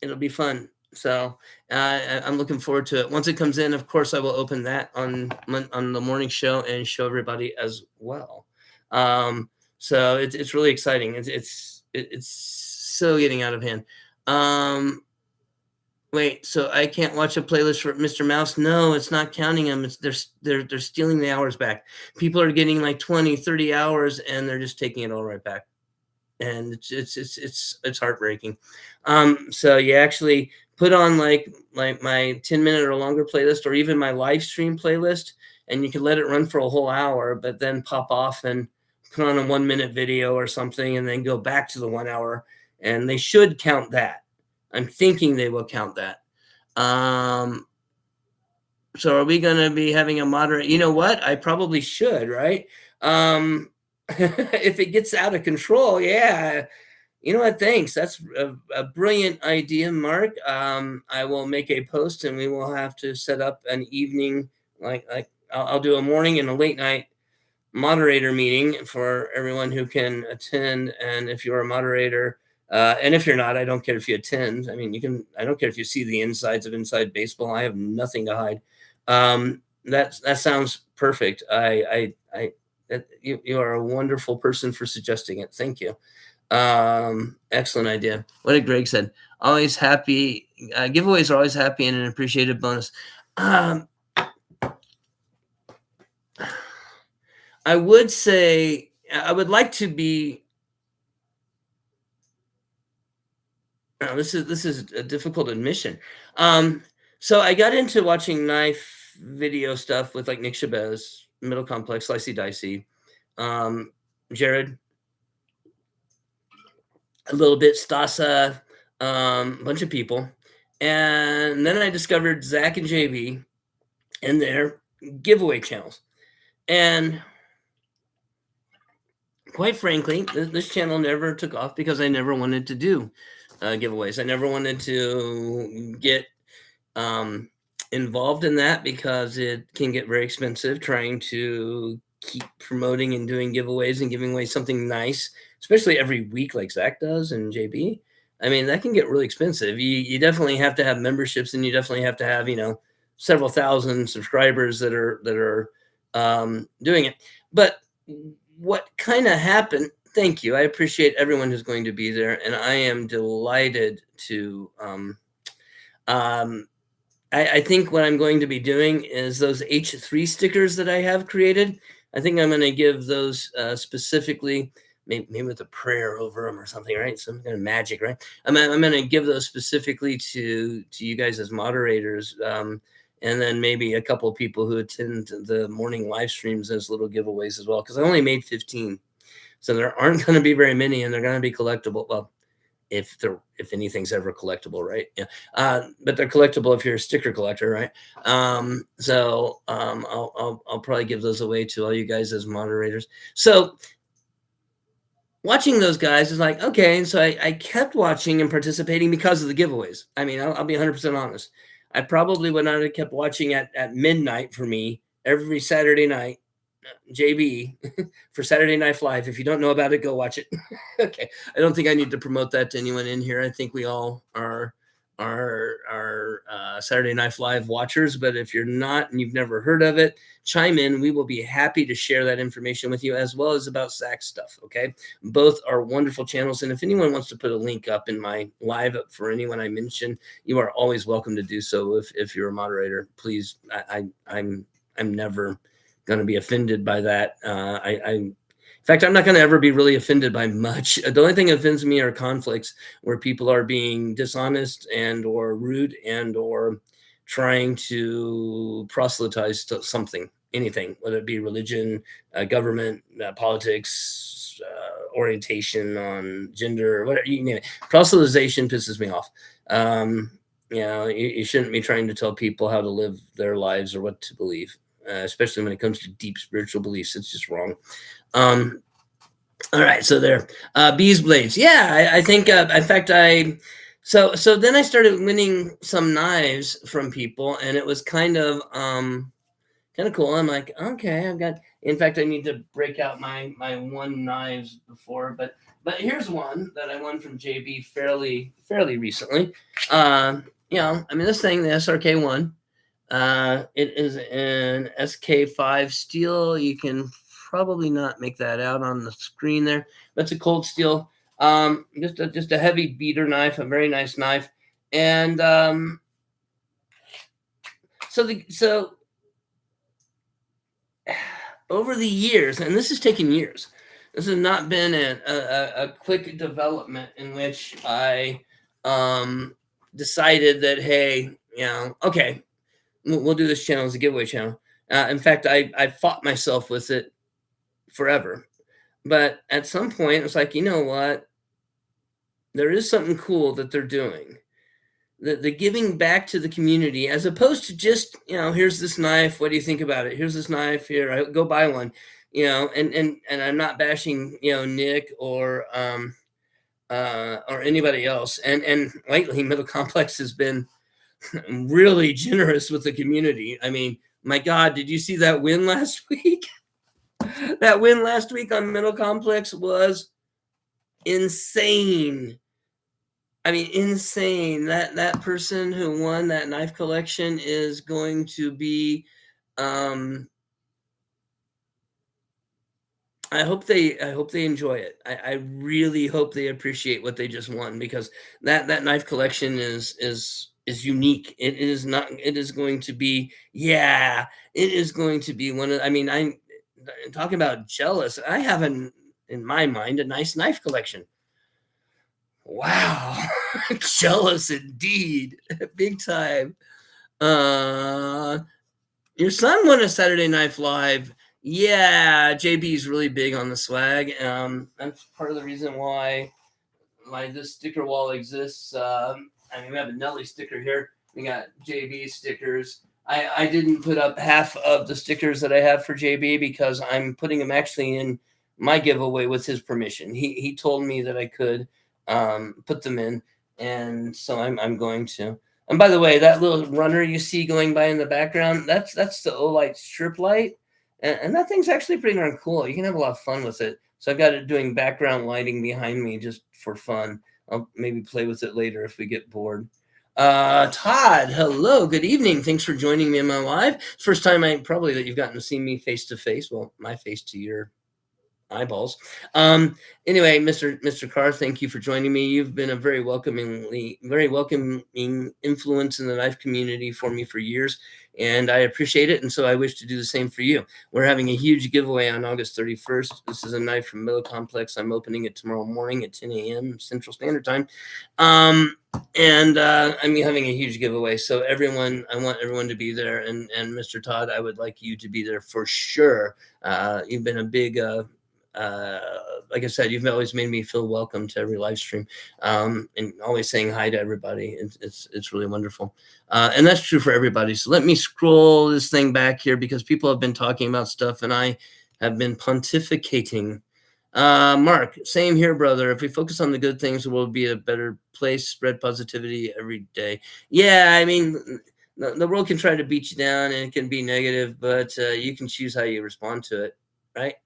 It'll be fun. So I'm looking forward to it. Once it comes in, of course, I will open that on the morning show and show everybody as well. So it's really exciting. It's so getting out of hand. Wait, so I can't watch a playlist for Mr. Mouse? No, it's not counting them. They're stealing the hours back. People are getting like 20, 30 hours, and they're just taking it all right back. And it's heartbreaking. So you actually put on like my 10-minute or longer playlist, or even my live stream playlist, and you can let it run for a whole hour, but then pop off and put on a 1-minute video or something, and then go back to the 1 hour, and they should count that. I'm thinking they will count that. So are we going to be having a moderate? You know what? I probably should, right? If it gets out of control, yeah, You know what? Thanks. That's a brilliant idea, Mark. I will make a post, and we will have to set up an evening. Like I'll do a morning and a late night moderator meeting for everyone who can attend. And if you're a moderator, and if you're not, I don't care if you attend. I mean, you can. I don't care if you see the insides of Inside Baseball. I have nothing to hide. That sounds perfect. You are a wonderful person for suggesting it. Thank you. Excellent idea. What did Greg said? Always happy. Giveaways are always happy and an appreciated bonus. I would say I would like to be. This is a difficult admission. So I got into watching knife video stuff with like Nick Chabez, Middle Complex, Slicey Dicey, Jared, a little bit, Stasa, a bunch of people. And then I discovered Zach and JB and their giveaway channels. And quite frankly, this channel never took off because I never wanted to do giveaways. I never wanted to get involved in that because it can get very expensive trying to keep promoting and doing giveaways and giving away something nice, especially every week like Zach does and JB. I mean, that can get really expensive. You definitely have to have memberships, and you definitely have to have, several thousand subscribers that are doing it. But what kind of happened, thank you. I appreciate everyone who's going to be there, and I am delighted to I think what I'm going to be doing is those H3 stickers that I have created. I think I'm going to give those specifically, maybe with a prayer over them or something, right? Some kind of magic, right? I'm going to give those specifically to you guys as moderators, and then maybe a couple of people who attend the morning live streams as little giveaways as well, because I only made 15. So there aren't going to be very many, and they're going to be collectible. Well, if anything's ever collectible, right? Yeah. But they're collectible if you're a sticker collector, right? I'll probably give those away to all you guys as moderators. So watching those guys is like, okay. And so I kept watching and participating because of the giveaways. I mean, I'll be 100% honest. I probably would not have kept watching at midnight for me every Saturday night, JB, for Saturday Night Live. If you don't know about it, go watch it. Okay. I don't think I need to promote that to anyone in here. I think we all are Saturday Night Live watchers. But if you're not and you've never heard of it, chime in. We will be happy to share that information with you, as well as about Zach stuff. Okay. Both are wonderful channels. And if anyone wants to put a link up in my live for anyone I mentioned, you are always welcome to do so. If you're a moderator, please. I'm never going to be offended by that. In fact, I'm not going to ever be really offended by much. The only thing that offends me are conflicts where people are being dishonest and or rude and or trying to proselytize to something, anything, whether it be religion, government, politics, orientation on gender, whatever you name it. Proselytization pisses me off. You shouldn't be trying to tell people how to live their lives or what to believe. Especially when it comes to deep spiritual beliefs. It's just wrong. All right, so there. Bees Blades. Yeah, I think, in fact, so then I started winning some knives from people, and it was kind of cool. I'm like, okay, in fact, I need to break out my one knives before, but here's one that I won from JB fairly recently. This thing, the SRK1, it is an SK5 steel. You can probably not make that out on the screen there. That's a cold steel. Just a heavy beater knife, a very nice knife. And so over the years, and this has taken years, this has not been a quick development in which I decided that, hey, okay, we'll do this channel as a giveaway channel. In fact, I fought myself with it forever. But at some point, it's like, you know what? There is something cool that they're doing. The giving back to the community, as opposed to just, here's this knife. What do you think about it? Here's this knife. Here, go buy one. And I'm not bashing, Nick or or anybody else. And lately, Middle Complex has been really generous with the community. I mean, my God, did you see that win last week? That win last week on Middle Complex was insane. I mean, insane. That person who won that knife collection is going to be. I hope they enjoy it. I really hope they appreciate what they just won, because that knife collection is unique. It is not. It is going to be. Yeah, it is going to be one of. I mean, I'm talking about jealous. I have in my mind a nice knife collection. Wow, jealous indeed, big time. Uh, your son won a Saturday Night Live. Yeah, JB's really big on the swag. That's part of the reason why this sticker wall exists. I mean, we have a Nelly sticker here. We got JB stickers. I didn't put up half of the stickers that I have for JB because I'm putting them actually in my giveaway with his permission. He told me that I could put them in, and so I'm going to. And by the way, that little runner you see going by in the background, that's the Olight strip light. And that thing's actually pretty darn cool. You can have a lot of fun with it. So I've got it doing background lighting behind me just for fun. I'll maybe play with it later if we get bored. Todd, hello, good evening. Thanks for joining me in my live. First time probably that you've gotten to see me face to face. Well, my face to your eyeballs. Anyway, Mr. Carr, thank you for joining me. You've been a very welcoming influence in the knife community for me for years, and I appreciate it. And so I wish to do the same for you. We're having a huge giveaway on August 31st. This is a knife from Middle Complex. I'm opening it tomorrow morning at 10 a.m. Central Standard Time. And I'm having a huge giveaway. So I want everyone to be there. And Mr. Todd, I would like you to be there for sure. You've been a big like I said, you've always made me feel welcome to every live stream, and always saying hi to everybody. It's really wonderful, and that's true for everybody. So let me scroll this thing back here because people have been talking about stuff, and I have been pontificating. Mark, same here, brother. If we focus on the good things, the world will be a better place. Spread positivity every day. Yeah, I mean, the world can try to beat you down, and it can be negative, but you can choose how you respond to it, right?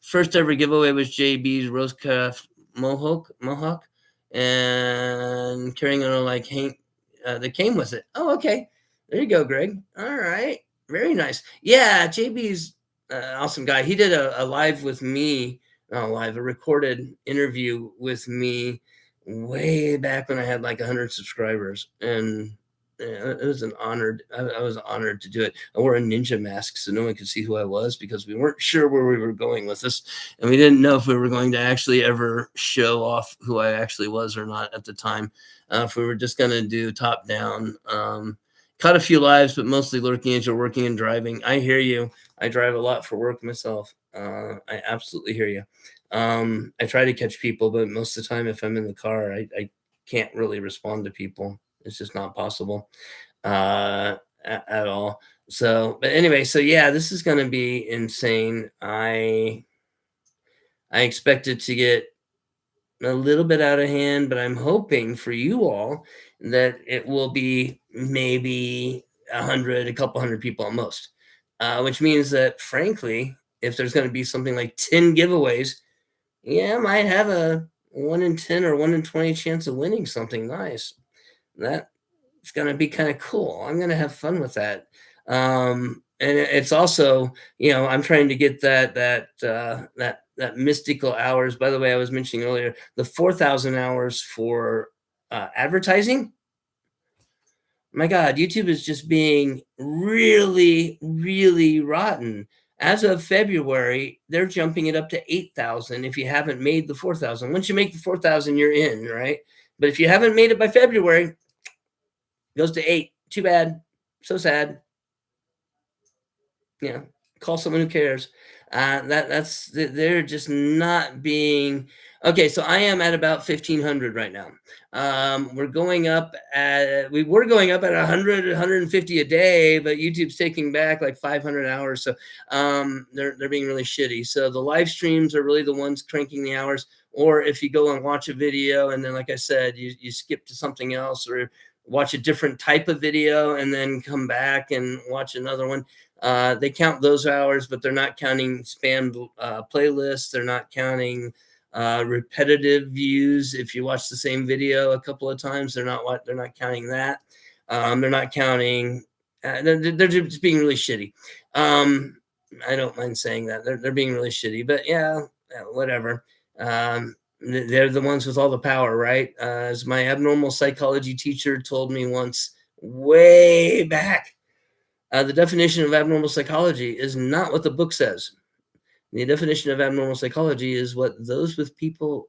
First ever giveaway was JB's Rosecraft Mohawk, and carrying on like Hank that came with it. Oh, okay. There you go, Greg. All right. Very nice. Yeah, JB's awesome guy. He did a live with me, not live, a recorded interview with me way back when I had like 100 subscribers, and it was an honored. I was honored to do it. I wore a ninja mask so no one could see who I was because we weren't sure where we were going with this, and we didn't know if we were going to actually ever show off who I actually was or not at the time. If we were just going to do top down. Caught a few lives, but mostly lurking as you're working and driving. I hear you. I drive a lot for work myself. I absolutely hear you. I try to catch people, but most of the time, if I'm in the car, I can't really respond to people. It's just not possible at all. So, but anyway, so yeah, this is going to be insane. I expect it to get a little bit out of hand, but I'm hoping for you all that it will be maybe a couple hundred people at most, which means that, frankly, if there's going to be something like 10 giveaways, yeah, I might have a 1 in 10 or 1 in 20 chance of winning something nice. That it's going to be kind of cool. I'm going to have fun with that. And it's also, I'm trying to get that mystical hours. By the way, I was mentioning earlier, the 4,000 hours for advertising. My God, YouTube is just being really, really rotten. As of February, they're jumping it up to 8,000 if you haven't made the 4,000. Once you make the 4,000, you're in, right? But if you haven't made it by February, it goes to 8. Too bad. So sad. Yeah. Call someone who cares. They're just not being okay. So I am at about 1,500 right now. We were going up at 100, 150 a day, but YouTube's taking back like 500 hours. So they're being really shitty. So the live streams are really the ones cranking the hours. Or if you go and watch a video and then, like I said, you skip to something else or watch a different type of video and then come back and watch another one. They count those hours, but they're not counting spam playlists. They're not counting repetitive views. If you watch the same video a couple of times, they're not counting that. They're not counting. They're just being really shitty. I don't mind saying that they're being really shitty, but yeah, whatever. They're the ones with all the power, right? As my abnormal psychology teacher told me once, way back. The definition of abnormal psychology is not what the book says. The definition of abnormal psychology is what those people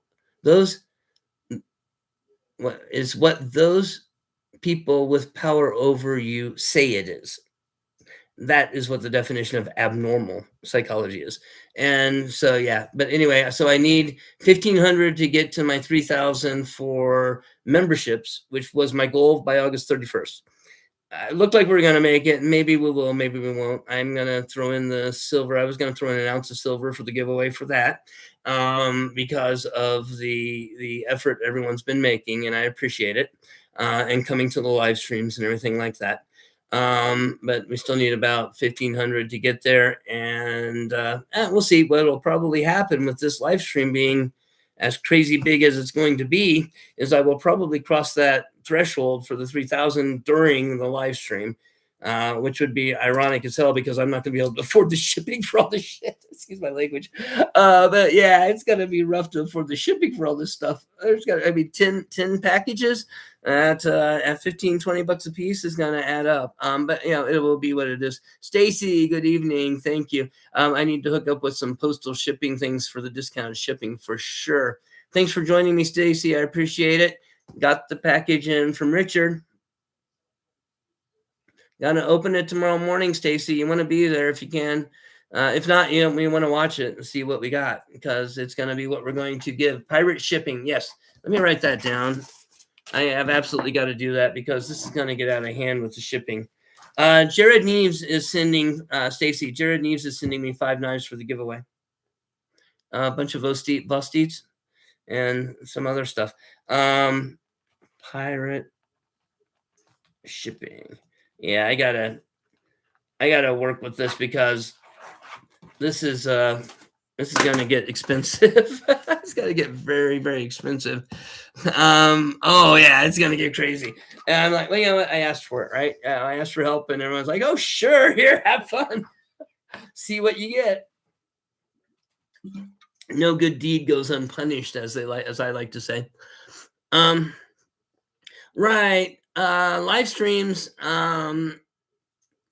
with power over you say it is. That is what the definition of abnormal psychology is. And so, yeah, but anyway, so I need 1,500 to get to my 3,000 for memberships, which was my goal by August 31st. It looked like we were going to make it. Maybe we will, maybe we won't. I'm going to throw in the silver. I was going to throw in an ounce of silver for the giveaway for that because of the effort everyone's been making, and I appreciate it, and coming to the live streams and everything like that. But we still need about 1,500 to get there, and we'll see what will probably happen with this live stream being as crazy big as it's going to be. Is I will probably cross that threshold for the 3,000 during the live stream, which would be ironic as hell because I'm not going to be able to afford the shipping for all this shit. Excuse my language. But yeah, it's going to be rough to afford the shipping for all this stuff. There's got to be 10 packages at 15, 20 bucks a piece is going to add up. But you know, it will be what it is. Stacy, good evening. Thank you. I need to hook up with some postal shipping things for the discounted shipping for sure. Thanks for joining me, Stacy. I appreciate it. Got the package in from Richard. Gonna open it tomorrow morning, Stacy. You want to be there if you can. If not, you know, we want to watch it and see what we got because it's going to be what we're going to give. Pirate shipping. Yes. Let me write that down. I have absolutely got to do that because this is going to get out of hand with the shipping. Jared Neves is sending, Stacy, Jared Neves is sending me 5 knives for the giveaway. A bunch of Vosteats and some other stuff. Pirate shipping. Yeah, I gotta work with this because this is gonna get expensive. It's gonna get very, very expensive. Oh yeah, it's gonna get crazy. And I'm like, well, you know what? I asked for it, right? I asked for help, and everyone's like, oh sure, here, have fun. See what you get. No good deed goes unpunished, as I like to say. Right. Live streams.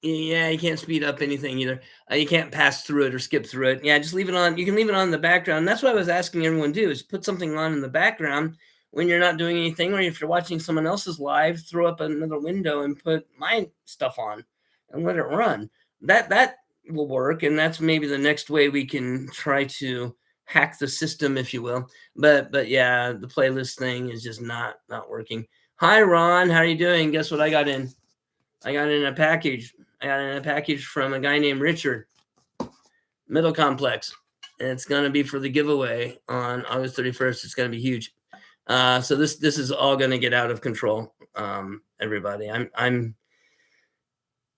Yeah, you can't speed up anything either. You can't pass through it or skip through it. Yeah, just leave it on. You can leave it on in the background. That's what I was asking everyone to do is put something on in the background when you're not doing anything, or if you're watching someone else's live, throw up another window and put my stuff on and let it run. That will work, and that's maybe the next way we can try to hack the system, if you will. But yeah, the playlist thing is just not working. Hi, Ron. How are you doing? Guess what I got in? I got in a package. I got in a package from a guy named Richard, Middle Complex. And it's going to be for the giveaway on August 31st. It's going to be huge. So this is all going to get out of control, everybody.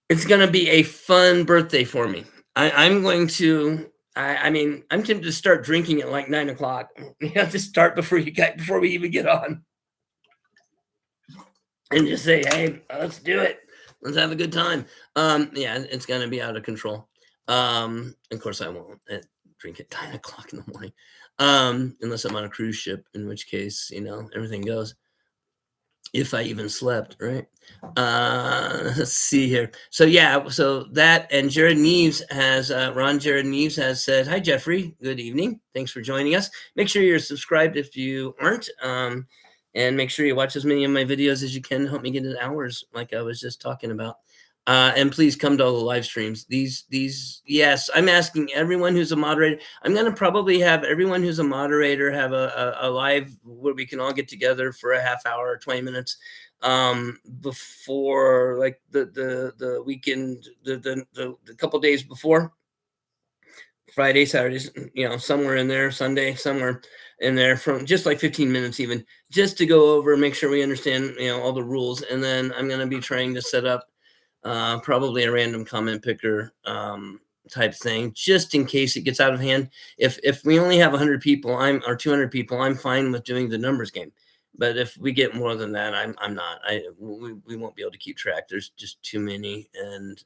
It's going to be a fun birthday for me. I'm tempted to start drinking at like 9 o'clock. You have to start before we even get on. And just say, hey, let's do it. Let's have a good time. Yeah, it's going to be out of control. Of course, I won't drink at 9 o'clock in the morning, unless I'm on a cruise ship, in which case, you know, everything goes. If I even slept, right? Let's see here. So yeah, so that and Jared Neves has Jared Neves has said, hi, Jeffrey. Good evening. Thanks for joining us. Make sure you're subscribed if you aren't. And make sure you watch as many of my videos as you can to help me get into hours like I was just talking about. And please come to all the live streams. Yes, I'm asking everyone who's a moderator. I'm going to probably have everyone who's a moderator have a live where we can all get together for a half hour or 20 minutes before like the weekend, the couple days before. Friday, Saturdays, somewhere in there, Sunday, somewhere in there, from just like 15 minutes even, just to go over, make sure we understand, all the rules. And then I'm going to be trying to set up probably a random comment picker type thing, just in case it gets out of hand. If we only have 100 people, or 200 people, I'm fine with doing the numbers game. But if we get more than that, I'm not. We won't be able to keep track. There's just too many, and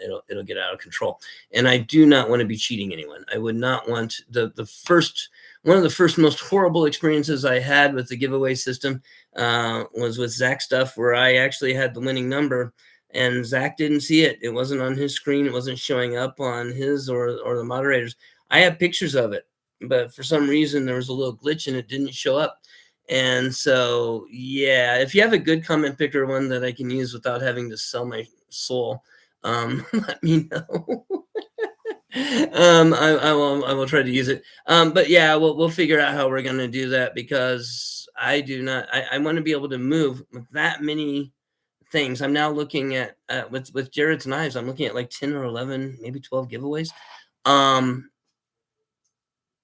it'll get out of control. And I do not want to be cheating anyone. I would not want the first one of the first most horrible experiences I had with the giveaway system was with Zach stuff, where I actually had the winning number and Zach didn't see it. It wasn't on his screen. It wasn't showing up on his or the moderators. I have pictures of it, but for some reason there was a little glitch and it didn't show up. And so, yeah, if you have a good comment picker one that I can use without having to sell my soul, let me know. I will try to use it. But yeah, we'll figure out how we're going to do that, because I do not, I want to be able to move with that many things. I'm now looking at with Jared's knives. I'm looking at like 10 or 11, maybe 12 giveaways.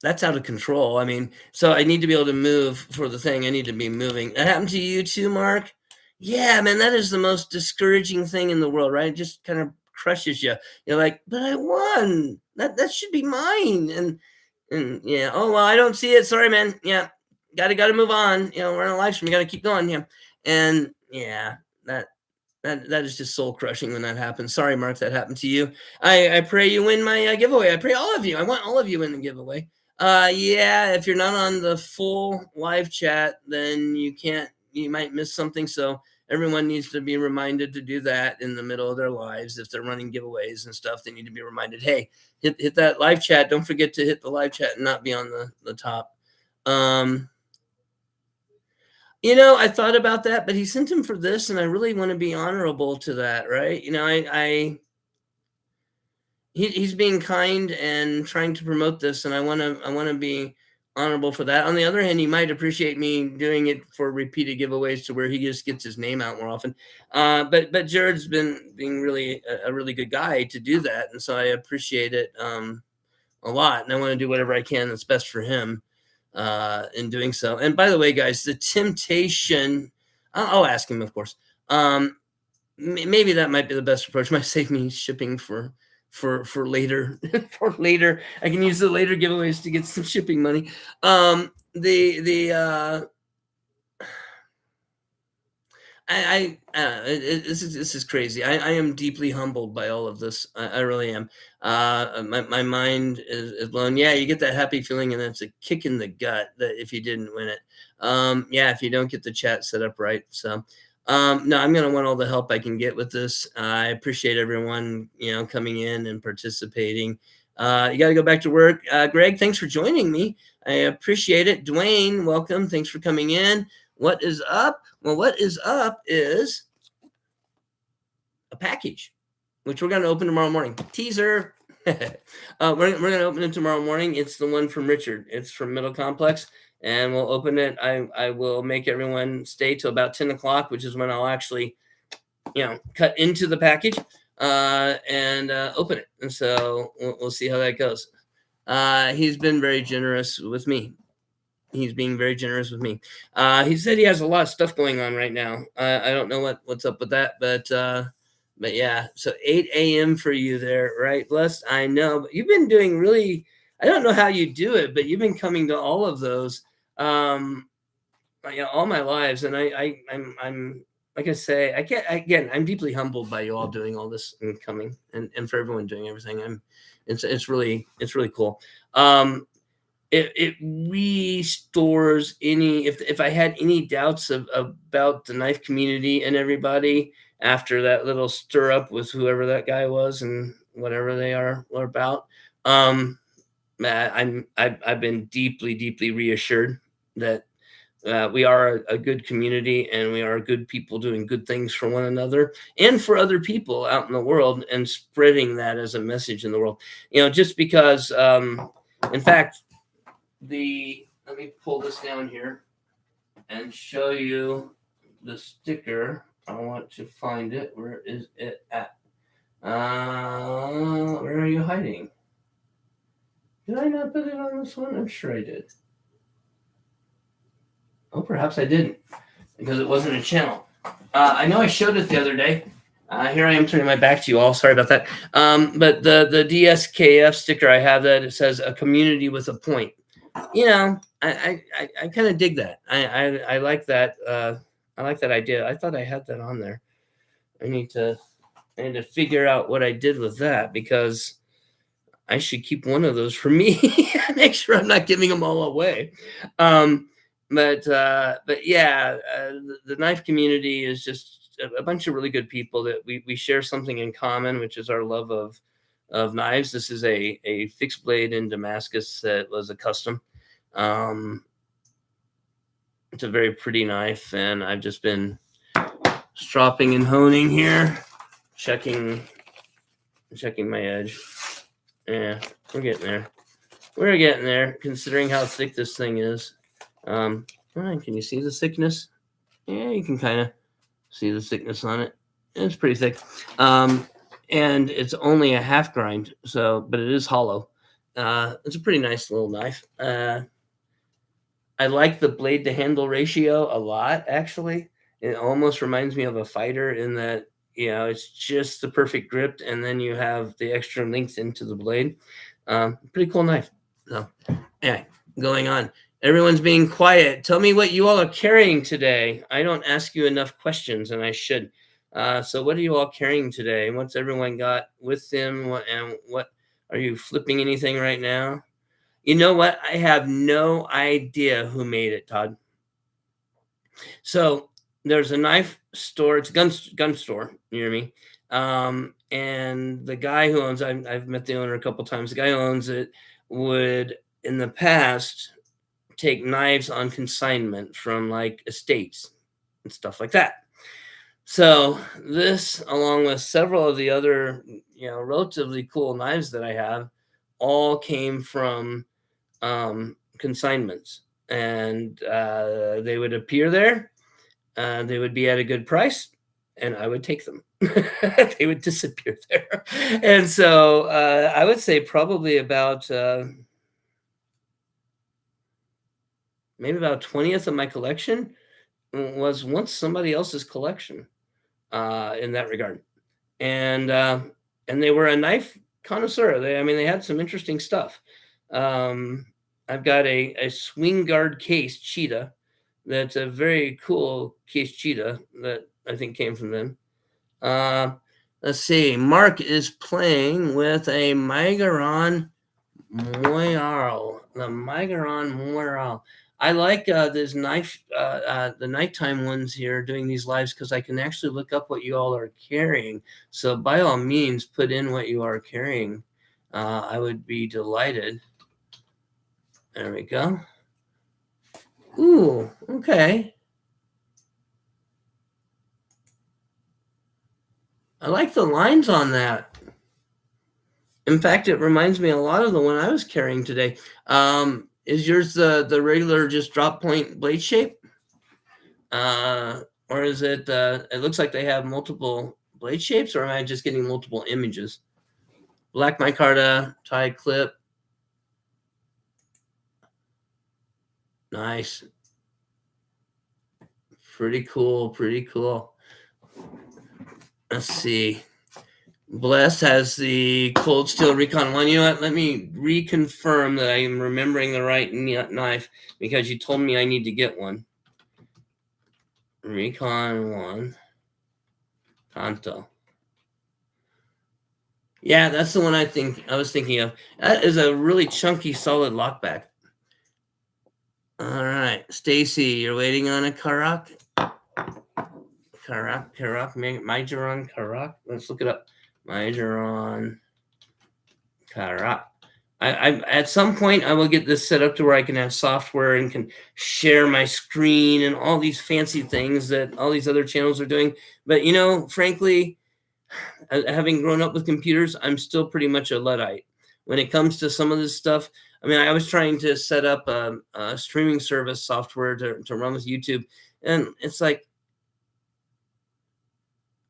That's out of control. I mean, so I need to be able to move for the thing. I need to be moving. That happened to you too, Mark? Yeah, man, that is the most discouraging thing in the world, right? It just kind of crushes you. You're like, but I won. That should be mine. And yeah, oh well, I don't see it. Sorry, man. Yeah, gotta move on. We're on a live stream. You gotta keep going. Yeah, and yeah, that is just soul crushing when that happens. Sorry, Mark, that happened to you. I pray you win my giveaway. I pray all of you. I want all of you in the giveaway. Yeah, if you're not on the full live chat, then you might miss something. So everyone needs to be reminded to do that in the middle of their lives. If they're running giveaways and stuff, they need to be reminded, hey, hit that live chat. Don't forget to hit the live chat and not be on the top. I thought about that, but he sent him for this, and I really want to be honorable to that, right? He's being kind and trying to promote this, and I want to be honorable for that. On the other hand, he might appreciate me doing it for repeated giveaways to where he just gets his name out more often. But Jared's been being really a really good guy to do that, and so I appreciate it a lot, and I want to do whatever I can that's best for him in doing so. And by the way, guys, the temptation, I'll ask him, of course. Maybe that might be the best approach. Might save me shipping for later. For later, I can use the later giveaways to get some shipping money. This is crazy. I am deeply humbled by all of this. I really am. My mind is blown. Yeah, you get that happy feeling, and it's a kick in the gut that if you didn't win it. Yeah, if you don't get the chat set up right. So, no, I'm gonna want all the help I can get with this. I appreciate everyone, coming in and participating. You got to go back to work. Greg, thanks for joining me. I appreciate it. Dwayne, welcome. Thanks for coming in. What is up? Well, what is up is a package, which we're going to open tomorrow morning. Teaser. We're going to open it tomorrow morning. It's the one from Richard. It's from Middle Complex, and we'll open it. I will make everyone stay till about 10 o'clock, which is when I'll actually, cut into the package and open it. And so we'll see how that goes. He's been very generous with me. He's being very generous with me. He said he has a lot of stuff going on right now. I don't know what's up with that, but yeah. So 8 a.m. for you there, right? Blessed. I know, but you've been doing really. I don't know how you do it, but you've been coming to all of those, all my lives, and I'm like I say, I can't. Again, I'm deeply humbled by you all doing all this and coming, and for everyone doing everything. It's really cool. It restores any if I had any doubts about the knife community and everybody after that little stir up with whoever that guy was and whatever they are about. I've been deeply reassured that we are a good community, and we are good people doing good things for one another and for other people out in the world, and spreading that as a message in the world. Just because, in fact, let me pull this down here and show you the sticker. I want to find it. Where is it at? Where are you hiding? Did I not put it on this one? I'm sure I did. Oh, perhaps I didn't, because it wasn't a channel. I know I showed it the other day. Here I am turning my back to you all. Sorry about that. But the DSKF sticker I have, that it says a community with a point. I kind of dig that. I like that. I like that idea. I thought I had that on there. I need to figure out what I did with that, because I should keep one of those for me. Make sure I'm not giving them all away. But yeah, the knife community is just a bunch of really good people that we share something in common, which is our love of knives. This is a fixed blade in Damascus that was a custom. It's a very pretty knife, and I've just been stropping and honing here, checking my edge. Yeah, we're getting there. We're getting there, considering how thick this thing is. Can you see the thickness? Yeah, you can kind of see the thickness on it. It's pretty thick. And it's only a half grind, but it is hollow. It's a pretty nice little knife. I like the blade to handle ratio a lot, actually. It almost reminds me of a fighter in that, it's just the perfect grip, and then you have the extra length into the blade. Pretty cool knife. So, yeah, going on. Everyone's being quiet. Tell me what you all are carrying today. I don't ask you enough questions, and I should. So what are you all carrying today? What's everyone got with them? What are you flipping anything right now? You know what? I have no idea who made it, Todd. So there's a knife store. It's a gun store near me. And the guy who owns it, I've met the owner a couple times. The guy who owns it would, in the past, take knives on consignment from like estates and stuff like that. So this, along with several of the other, relatively cool knives that I have, all came from consignments, and they would appear there. They would be at a good price, and I would take them. They would disappear there. And so I would say probably about maybe about 20th of my collection was once somebody else's collection in that regard. And they were a knife connoisseur. They had some interesting stuff. I've got a swing guard case cheetah. That's a very cool case cheetah that I think came from them. Let's see. Mark is playing with a Magaran Moyarl. The Magaran Moyarl. I like this knife, the nighttime ones here doing these lives, because I can actually look up what you all are carrying. So by all means, put in what you are carrying. I would be delighted. There we go. Ooh, okay. I like the lines on that. In fact, it reminds me a lot of the one I was carrying today. Is yours the regular just drop point blade shape? Or is it, it looks like they have multiple blade shapes, or am I just getting multiple images? Black micarta, tie clip. Nice. Pretty cool, pretty cool. Let's see. Bless has the Cold Steel Recon 1. You know what? Let me reconfirm that I am remembering the right knife, because you told me I need to get one. Recon 1. Kanto. Yeah, that's the one I was thinking of. That is a really chunky, solid lockback. All right, Stacy, you're waiting on a Karak? Majoran Karak? Let's look it up. Majoran Karak. At some point I will get this set up to where I can have software and can share my screen and all these fancy things that all these other channels are doing. But frankly, having grown up with computers, I'm still pretty much a Luddite when it comes to some of this stuff. I mean, I was trying to set up a streaming service software to run with YouTube, and it's like,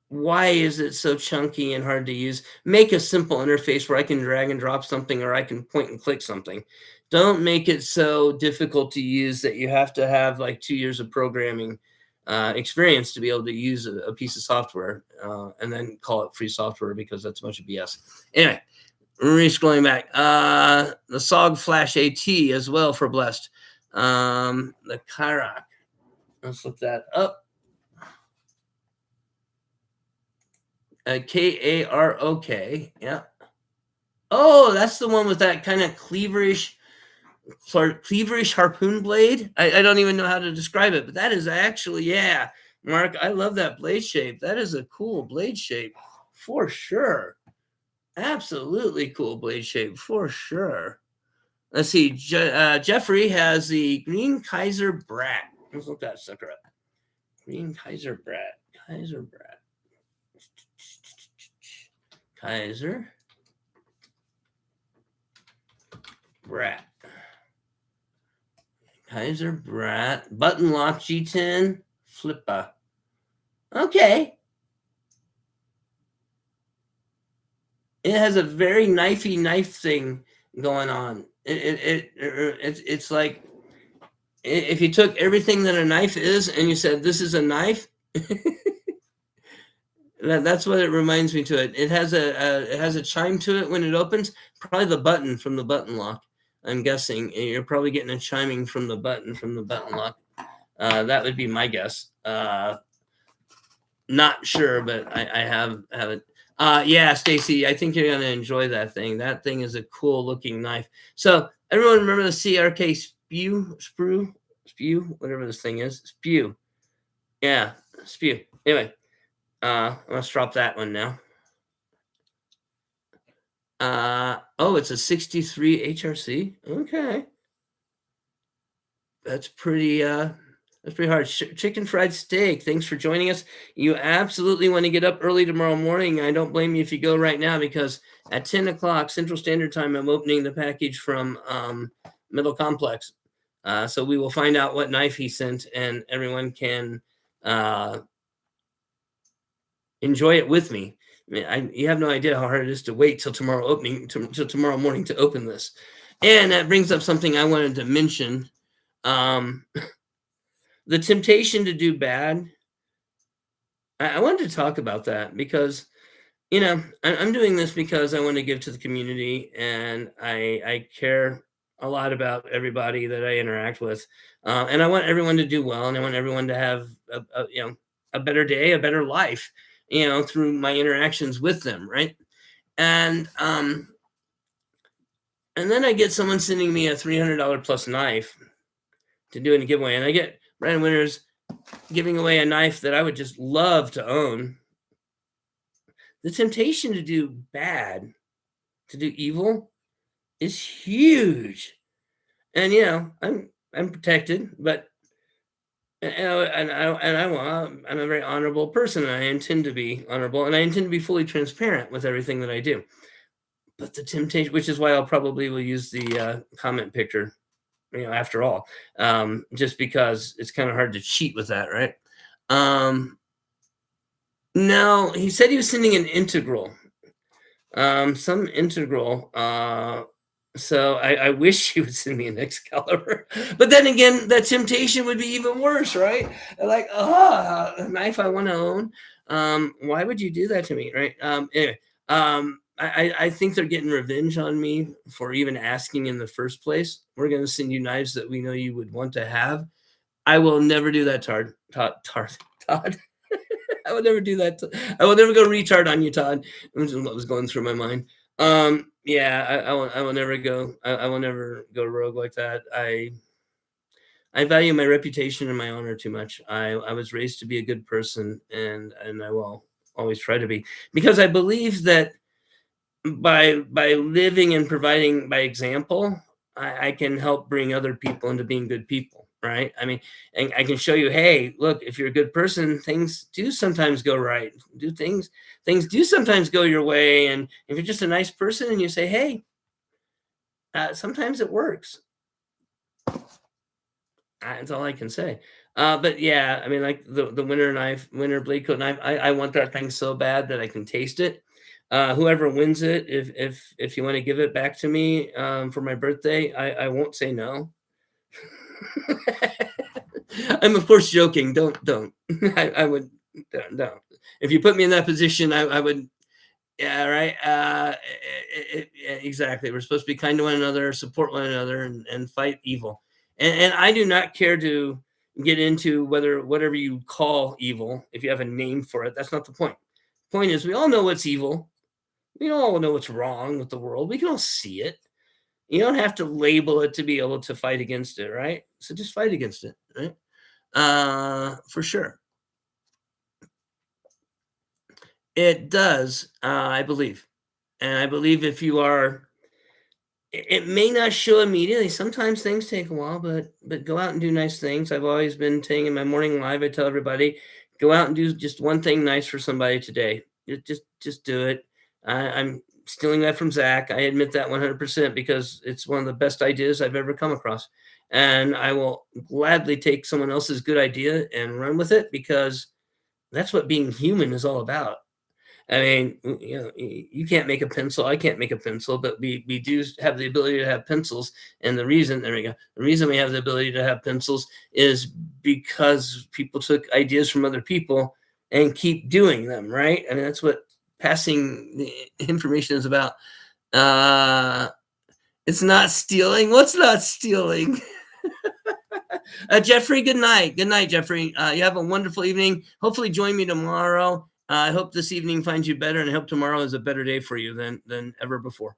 why is it so chunky and hard to use? Make a simple interface where I can drag and drop something or I can point and click something. Don't make it so difficult to use that you have to have like 2 years of programming experience to be able to use a piece of software and then call it free software, because that's a bunch of BS. Anyway, re-scrolling back. The SOG Flash AT as well for Blessed. The Karak. Let's look that up. Karok. Yeah. Oh, that's the one with that kind of cleaverish harpoon blade. I don't even know how to describe it, but that is actually, yeah, Mark, I love that blade shape. That is a cool blade shape for sure. Absolutely cool blade shape for sure. Let's see. Jeffrey has the Green Kaiser Brat. Let's look that sucker up. Green Kaiser Brat. Kaiser Brat. Kaiser Brat. Kaiser Brat. Button lock G10 flipper. Okay. It has a very knifey knife thing going on. It's like if you took everything that a knife is and you said this is a knife. That's what it reminds me to it. It has a chime to it when it opens. Probably the button from the button lock. I'm guessing you're probably getting a chiming from the button lock. That would be my guess. Not sure, but I have it. Yeah, Stacy, I think you're gonna enjoy that thing. That thing is a cool looking knife. So everyone remember the CRK spew, whatever this thing is, spew. Yeah, spew. Anyway, let's drop that one now. Oh, it's a 63 HRC. Okay, that's pretty hard. Chicken fried steak. Thanks for joining us. You absolutely want to get up early tomorrow morning. I don't blame you if you go right now, because at 10 o'clock Central Standard Time, I'm opening the package from Middle Complex. So we will find out what knife he sent, and everyone can enjoy it with me. I mean, you have no idea how hard it is to wait till tomorrow morning to open this. And that brings up something I wanted to mention. The temptation to do bad. I wanted to talk about that because, I'm doing this because I want to give to the community, and I care a lot about everybody that I interact with, and I want everyone to do well, and I want everyone to have a better day, a better life, through my interactions with them, right? And then I get someone sending me a $300 plus knife to do in a giveaway, and I get Brandon Winters giving away a knife that I would just love to own. The temptation to do bad, to do evil, is huge. And I'm protected, but I'm a very honorable person, and I intend to be honorable, and I intend to be fully transparent with everything that I do. But the temptation, which is why I'll probably will use the comment picture, after all, just because it's kind of hard to cheat with that, right? No, he said he was sending an integral, some integral. So I wish he would send me an Excalibur, but then again, that temptation would be even worse, right? Like, a knife I want to own. Why would you do that to me, right? Anyway, I think they're getting revenge on me for even asking in the first place. We're going to send you knives that we know you would want to have. I will never do that, Todd. I would never do that. I will never go retard on you, Todd. Which is what was going through my mind. Yeah, I will never go. I will never go rogue like that. I value my reputation and my honor too much. I was raised to be a good person, and I will always try to be, because I believe that by living and providing by example, I can help bring other people into being good people, right? I mean, and I can show you, hey, look, if you're a good person, things do sometimes go right. Things do sometimes go your way, and if you're just a nice person and you say, hey, sometimes it works. That's all I can say. But yeah, I mean, like the winter blade coat knife. I want that thing so bad that I can taste it. Whoever wins it, if you want to give it back to me for my birthday, I won't say no. I'm of course joking. Don't. I would don't. If you put me in that position, I would. Yeah, right. Exactly. We're supposed to be kind to one another, support one another, and fight evil. And I do not care to get into whatever you call evil, if you have a name for it. That's not the point. Point is, we all know what's evil. We all know what's wrong with the world. We can all see it. You don't have to label it to be able to fight against it, right? So just fight against it, right? For sure. It does, I believe. And I believe if you are it may not show immediately. Sometimes things take a while, but go out and do nice things. I've always been saying in my morning live, I tell everybody, go out and do just one thing nice for somebody today. Just do it. I'm stealing that from Zach. I admit that 100% because it's one of the best ideas I've ever come across. And I will gladly take someone else's good idea and run with it because that's what being human is all about. I mean, you know, you can't make a pencil. I can't make a pencil, but we do have the ability to have pencils. And the reason, there we go. The reason we have the ability to have pencils is because people took ideas from other people and keep doing them, right? I mean, that's what passing the information is about. Uh, it's not stealing. What's not stealing? Jeffrey, good night. Good night, Jeffrey. You have a wonderful evening. Hopefully, join me tomorrow. I hope this evening finds you better, and I hope tomorrow is a better day for you than ever before.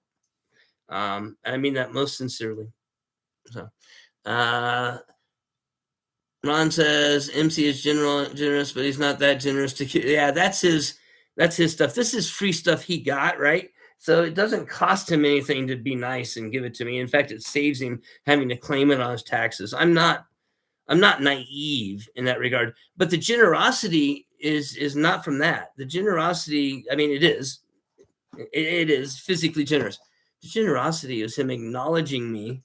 I mean that most sincerely. So, uh, Ron says MC is generous, but he's not that generous to. Yeah, that's his stuff. This is free stuff he got, right? So it doesn't cost him anything to be nice and give it to me. In fact, it saves him having to claim it on his taxes. I'm not naive in that regard, but the generosity is not from that. The generosity, I mean, it is physically generous. The generosity is him acknowledging me,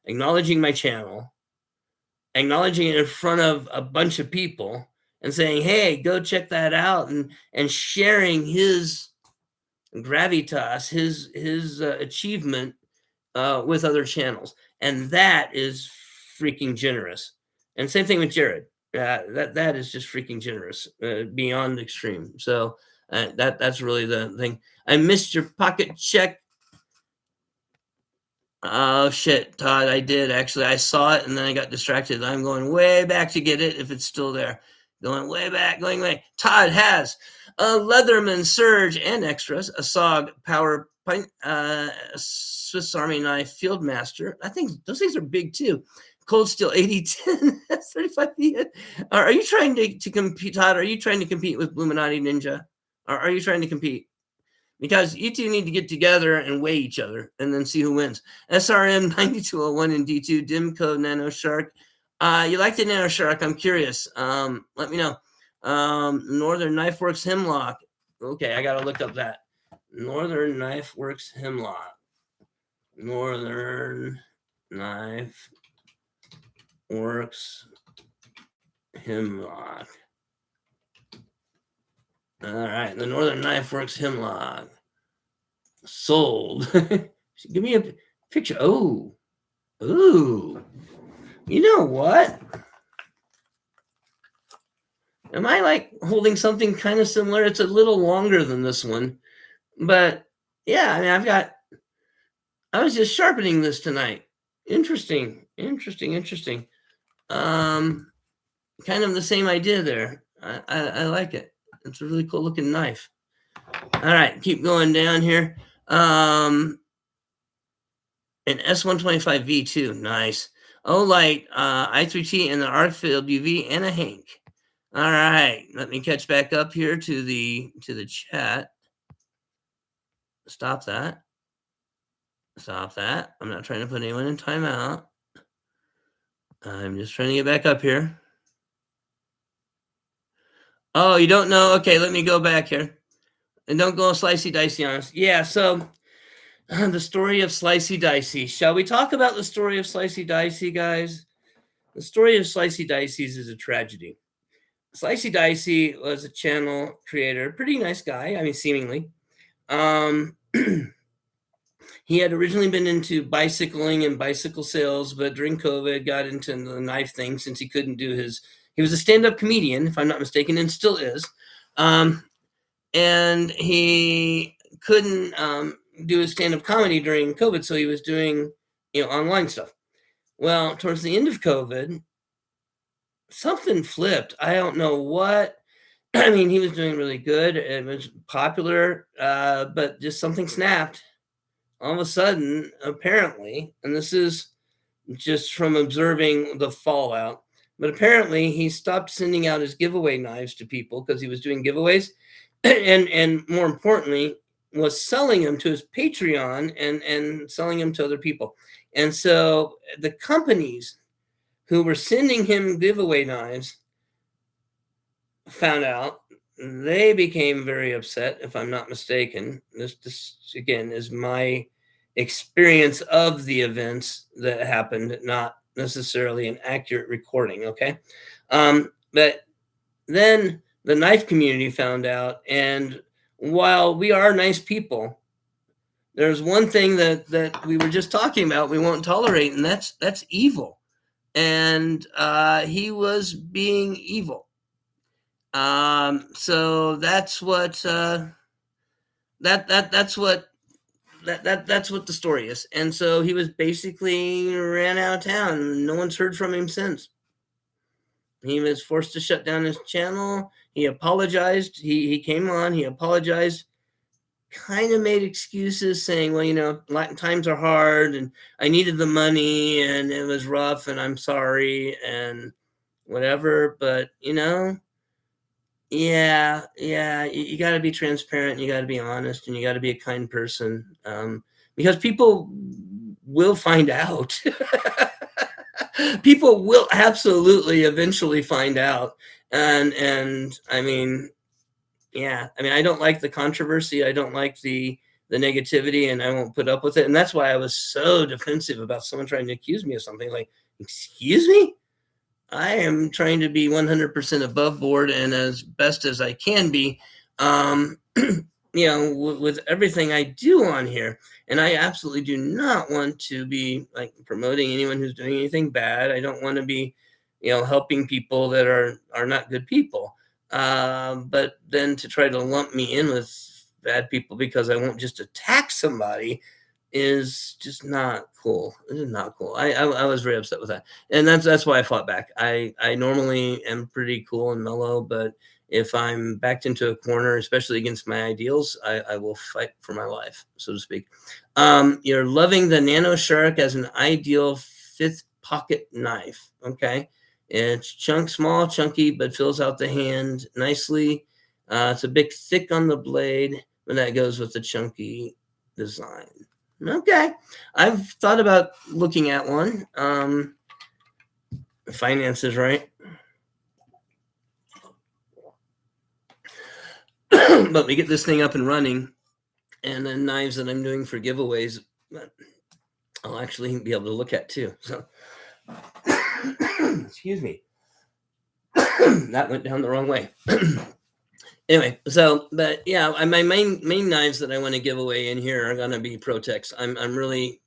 acknowledging my channel, acknowledging it in front of a bunch of people, and saying, "Hey, go check that out," and sharing his gravitas, his achievement with other channels, and that is freaking generous. And same thing with Jared. That is just freaking generous, beyond extreme. So that's really the thing. I missed your pocket check. Oh shit, Todd! I did actually. I saw it and then I got distracted. I'm going way back to get it if it's still there. Going way back, going way. Todd has a Leatherman Surge and extras, a SOG Power Pint, Swiss Army Knife Fieldmaster. I think those things are big too. Cold Steel 8010, 35 feet. Are you trying to compete, Todd? Are you trying to compete with Illuminati Ninja? Or are you trying to compete? Because you two need to get together and weigh each other and then see who wins. SRM 9201 and D2, Dimco Nano Shark. You like the Nano Shark? I'm curious. Let me know. Northern Knife Works Hemlock. Okay, I got to look up that. Northern Knife Works Hemlock. Northern Knife Works Hemlock. All right, the Northern Knife Works Hemlock. Sold. Give me a picture. Oh, ooh. You know what? Am I like holding something kind of similar? It's a little longer than this one, but yeah, I mean, I was just sharpening this tonight. Interesting. Kind of the same idea there. I like it. It's a really cool looking knife. All right, keep going down here. An S125 V2, nice. Olight, I3T, and the Arcfield UV, and a Hank. All right, let me catch back up here to the chat. Stop that. Stop that. I'm not trying to put anyone in timeout. I'm just trying to get back up here. Oh, you don't know? Okay, let me go back here. And don't go slicey dicey on us. Yeah, so the story of Slicey Dicey. Shall we talk about the story of Slicey Dicey, guys? The story of Slicey Dicey's is a tragedy. Slicey Dicey was a channel creator, pretty nice guy. I mean, seemingly. He had originally been into bicycling and bicycle sales, but during COVID got into the knife thing since he couldn't do his. He was a stand-up comedian, if I'm not mistaken, and still is. And he couldn't do his stand-up comedy during COVID, so he was doing, online stuff. Well, towards the end of COVID, something flipped. I don't know what. I mean, he was doing really good. It was popular, but just something snapped. All of a sudden, apparently, and this is just from observing the fallout, but apparently he stopped sending out his giveaway knives to people because he was doing giveaways, and more importantly, was selling them to his Patreon and selling them to other people. And so the companies who were sending him giveaway knives found out. They became very upset, if I'm not mistaken. This again is my experience of the events that happened, not necessarily an accurate recording. Okay, but then the knife community found out, and while we are nice people, there's one thing that we were just talking about we won't tolerate, and that's evil. And he was being evil. So that's what that's what the story is. And so he was basically ran out of town. No one's heard from him since. He was forced to shut down his channel. He apologized. He came on. He apologized. Kind of made excuses, saying, "Well, times are hard, and I needed the money, and it was rough, and I'm sorry, and whatever." But yeah, you got to be transparent. You got to be honest, and you got to be a kind person, because people will find out. People will absolutely eventually find out, and I mean, yeah, I mean, I don't like the controversy. I don't like the negativity, and I won't put up with it. And that's why I was so defensive about someone trying to accuse me of something. Like, excuse me? I am trying to be 100% above board and as best as I can be, with everything I do on here. And I absolutely do not want to be like promoting anyone who's doing anything bad. I don't want to be, helping people that are not good people. But then to try to lump me in with bad people because I won't just attack somebody is just not cool. It is not cool. I was very upset with that, and that's why I fought back. I normally am pretty cool and mellow, but if I'm backed into a corner, especially against my ideals, I will fight for my life, so to speak. You're loving the Nano Shark as an ideal fifth pocket knife. Okay, it's small, chunky, but fills out the hand nicely. It's a bit thick on the blade, but that goes with the chunky design. Okay, I've thought about looking at one. Finances, right? But we get this thing up and running, and the knives that I'm doing for giveaways, I'll actually be able to look at too. So, excuse me, that went down the wrong way. Anyway, but yeah, my main knives that I want to give away in here are going to be Protex. I'm really,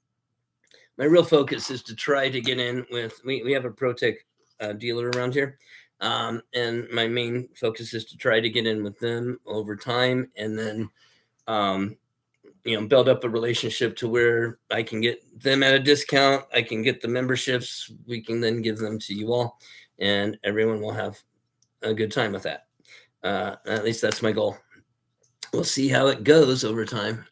my real focus is to try to get in with, we have a Protec dealer around here. And my main focus is to try to get in with them over time, and then, build up a relationship to where I can get them at a discount. I can get the memberships. We can then give them to you all, and everyone will have a good time with that. At least that's my goal. We'll see how it goes over time.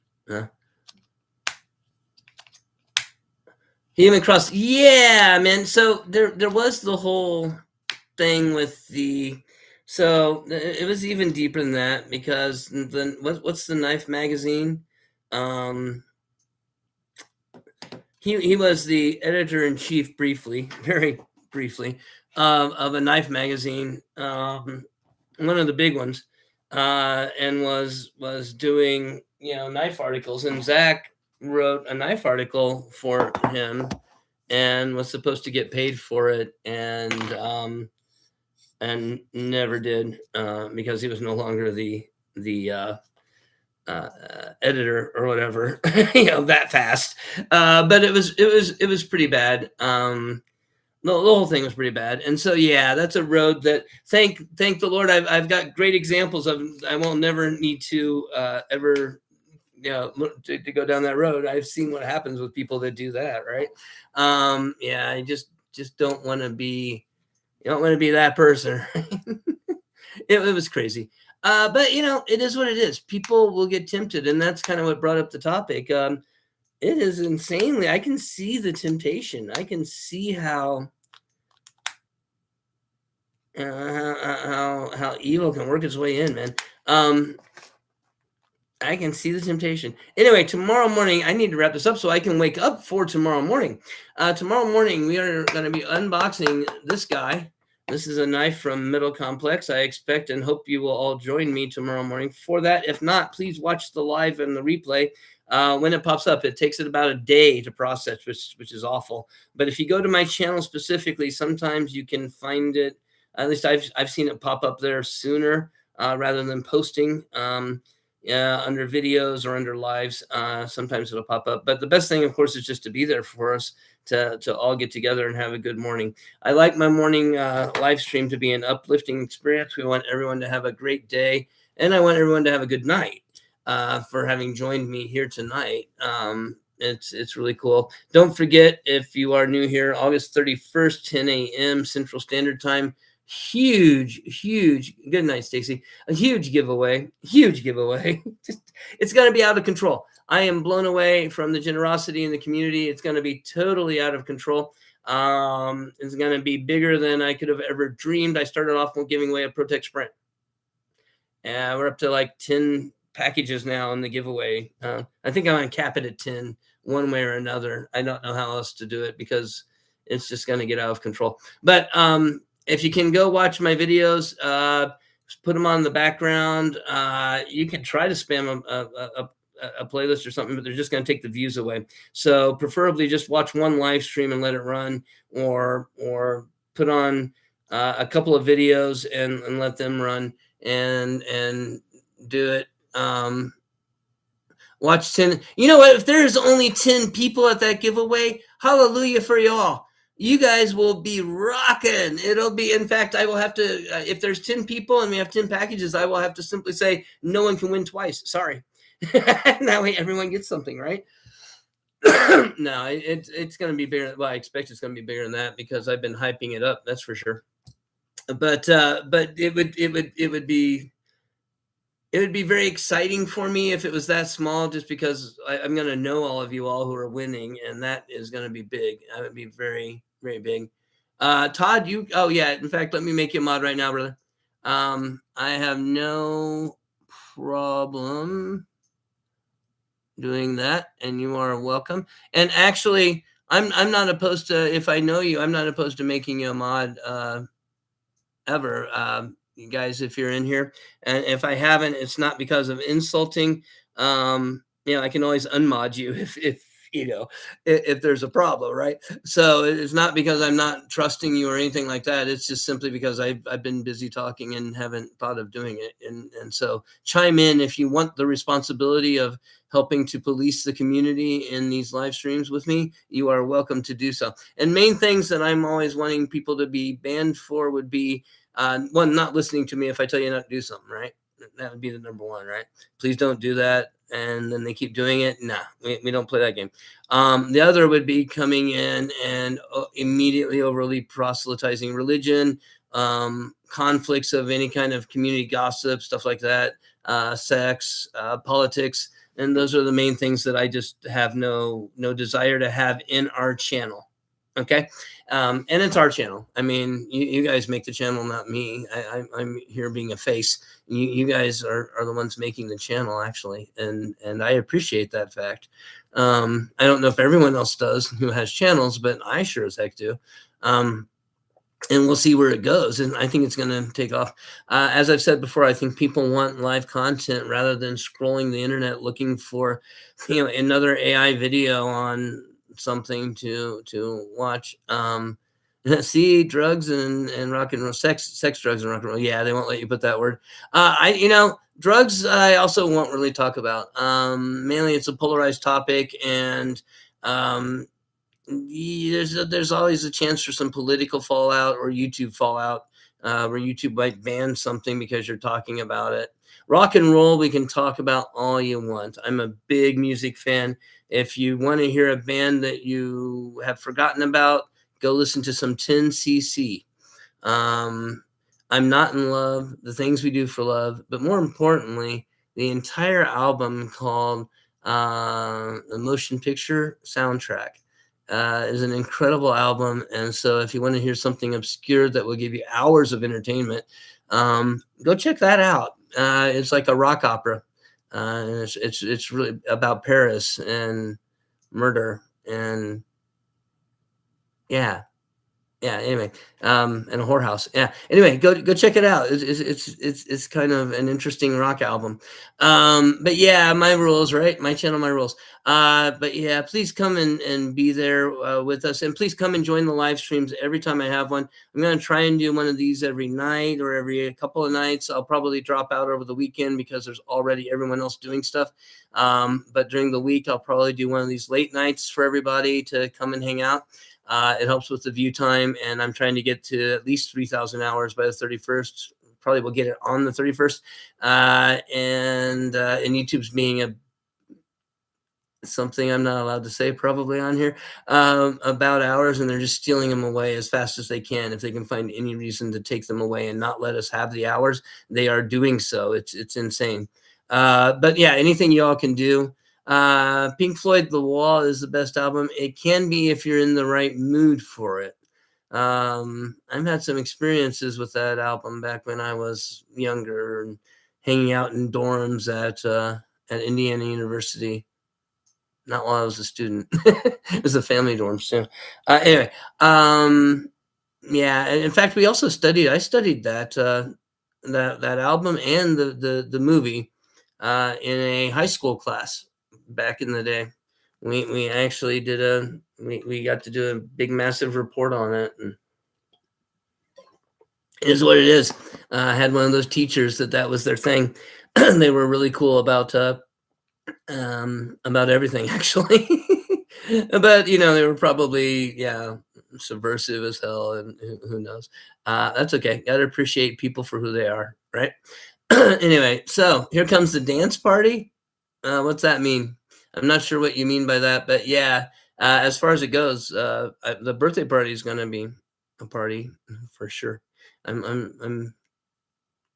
Human Cross, yeah, man. So there was the whole thing with so it was even deeper than that, because what's the knife magazine? Um, he was the editor-in-chief briefly, very briefly, of a knife magazine, one of the big ones, and was doing knife articles. And Zach wrote a knife article for him and was supposed to get paid for it, and never did, because he was no longer the editor or whatever, that fast. But it was pretty bad. The whole thing was pretty bad. And so, yeah, that's a road that thank the Lord, I've got great examples of. I won't never need to ever to go down that road. I've seen what happens with people that do that, right? Yeah, I just don't want to be. You don't want to be that person. It was crazy. But it is what it is. People will get tempted, and that's kind of what brought up the topic. It is insanely. I can see the temptation. I can see how how evil can work its way in, man. I can see the temptation. Anyway, tomorrow morning, I need to wrap this up so I can wake up for tomorrow morning. Tomorrow morning, we are going to be unboxing this guy. This is a knife from Middle Complex. I expect and hope you will all join me tomorrow morning for that. If not, please watch the live and the replay. When it pops up, it takes it about a day to process, which is awful. But if you go to my channel specifically, sometimes you can find it. At least I've seen it pop up there sooner rather than posting. Under videos or under lives, sometimes it'll pop up. But the best thing, of course, is just to be there for us to all get together and have a good morning. I like my morning live stream to be an uplifting experience. We want everyone to have a great day, and I want everyone to have a good night for having joined me here tonight. It's really cool. Don't forget, if you are new here, August 31st, 10 a.m. Central Standard Time. Huge. Good night, Stacy. A huge giveaway. It's going to be out of control. I am blown away from the generosity in the community. It's going to be totally out of control. It's going to be bigger than I could have ever dreamed. I started off with giving away a Protect Sprint. And we're up to like 10 packages now in the giveaway. I think I'm going to cap it at 10 one way or another. I don't know how else to do it because it's just going to get out of control. But if you can go watch my videos, put them on the background. You can try to spam a playlist or something, but they're just going to take the views away. So preferably just watch one live stream and let it run, or put on a couple of videos and let them run and do it. Watch 10. You know what? If there's only 10 people at that giveaway, hallelujah for y'all. You guys will be rocking. It'll be, in fact, I will have to, if there's 10 people and we have 10 packages, I will have to simply say, no one can win twice. Sorry. That way everyone gets something, right? No, it's going to be bigger. Well, I expect it's going to be bigger than that because I've been hyping it up. That's for sure. But it would be very exciting for me if it was that small, just because I'm going to know all of you all who are winning, and that is going to be big. That would be very, very big. Todd, oh yeah. In fact, let me make you a mod right now, brother. I have no problem doing that, and you are welcome. And actually, I'm not opposed to, if I know you, I'm not opposed to making you a mod ever. You guys, if you're in here, and if I haven't, it's not because of insulting. I can always unmod you if there's a problem, right? So it's not because I'm not trusting you or anything like that. It's just simply because I've been busy talking and haven't thought of doing it. And so chime in if you want the responsibility of helping to police the community in these live streams with me. You are welcome to do so. And main things that I'm always wanting people to be banned for would be, one, not listening to me if I tell you not to do something, right? That would be the number one, right? Please don't do that. And then they keep doing it. Nah, we don't play that game. The other would be coming in and immediately overly proselytizing religion, conflicts of any kind of community gossip, stuff like that, sex, politics. And those are the main things that I just have no desire to have in our channel. Okay. And it's our channel. I mean, you guys make the channel, not me. I'm here being a face. You guys are the ones making the channel, actually. And I appreciate that fact. I don't know if everyone else does who has channels, but I sure as heck do. And we'll see where it goes. And I think it's going to take off. As I've said before, I think people want live content rather than scrolling the internet looking for, another AI video on something to watch. See, drugs and rock and roll, sex, drugs and rock and roll. Yeah, they won't let you put that word. Drugs. I also won't really talk about. Mainly, it's a polarized topic, and there's always a chance for some political fallout or YouTube fallout, where YouTube might ban something because you're talking about it. Rock and roll, we can talk about all you want. I'm a big music fan. If you want to hear a band that you have forgotten about, go listen to some 10cc. Um, I'm Not in Love, The Things We Do for Love, but more importantly, the entire album called The Motion Picture Soundtrack is an incredible album. And so if you want to hear something obscure that will give you hours of entertainment, go check that out. It's like a rock opera. And it's really about Paris and murder and yeah. Anyway, and a whorehouse. Yeah. Anyway, go check it out. It's kind of an interesting rock album. But yeah, my rules, right? My channel, my rules. But yeah, please come and be there with us, and please come and join the live streams every time I have one. I'm gonna try and do one of these every night or every couple of nights. I'll probably drop out over the weekend because there's already everyone else doing stuff. But during the week, I'll probably do one of these late nights for everybody to come and hang out. It helps with the view time, and I'm trying to get to at least 3,000 hours by the 31st. Probably will get it on the 31st. And YouTube's being something I'm not allowed to say probably on here about hours, and they're just stealing them away as fast as they can. If they can find any reason to take them away and not let us have the hours, they are doing so. It's insane. But yeah, anything y'all can do. Pink Floyd The Wall is the best album. It can be if you're in the right mood for it. I've had some experiences with that album back when I was younger and hanging out in dorms at Indiana University. Not while I was a student. It was a family dorm. So anyway, yeah. In fact, we also studied. I studied that album and the movie in a high school class back in the day. We actually did we got to do a big massive report on it, and it is what it is. I had one of those teachers that was their thing. They were really cool about everything actually. But they were probably subversive as hell, and who knows. That's okay. Gotta appreciate people for who they are, right? Anyway, so here comes the dance party. What's that mean? I'm not sure what you mean by that, but yeah, as far as it goes, the birthday party is gonna be a party for sure. I'm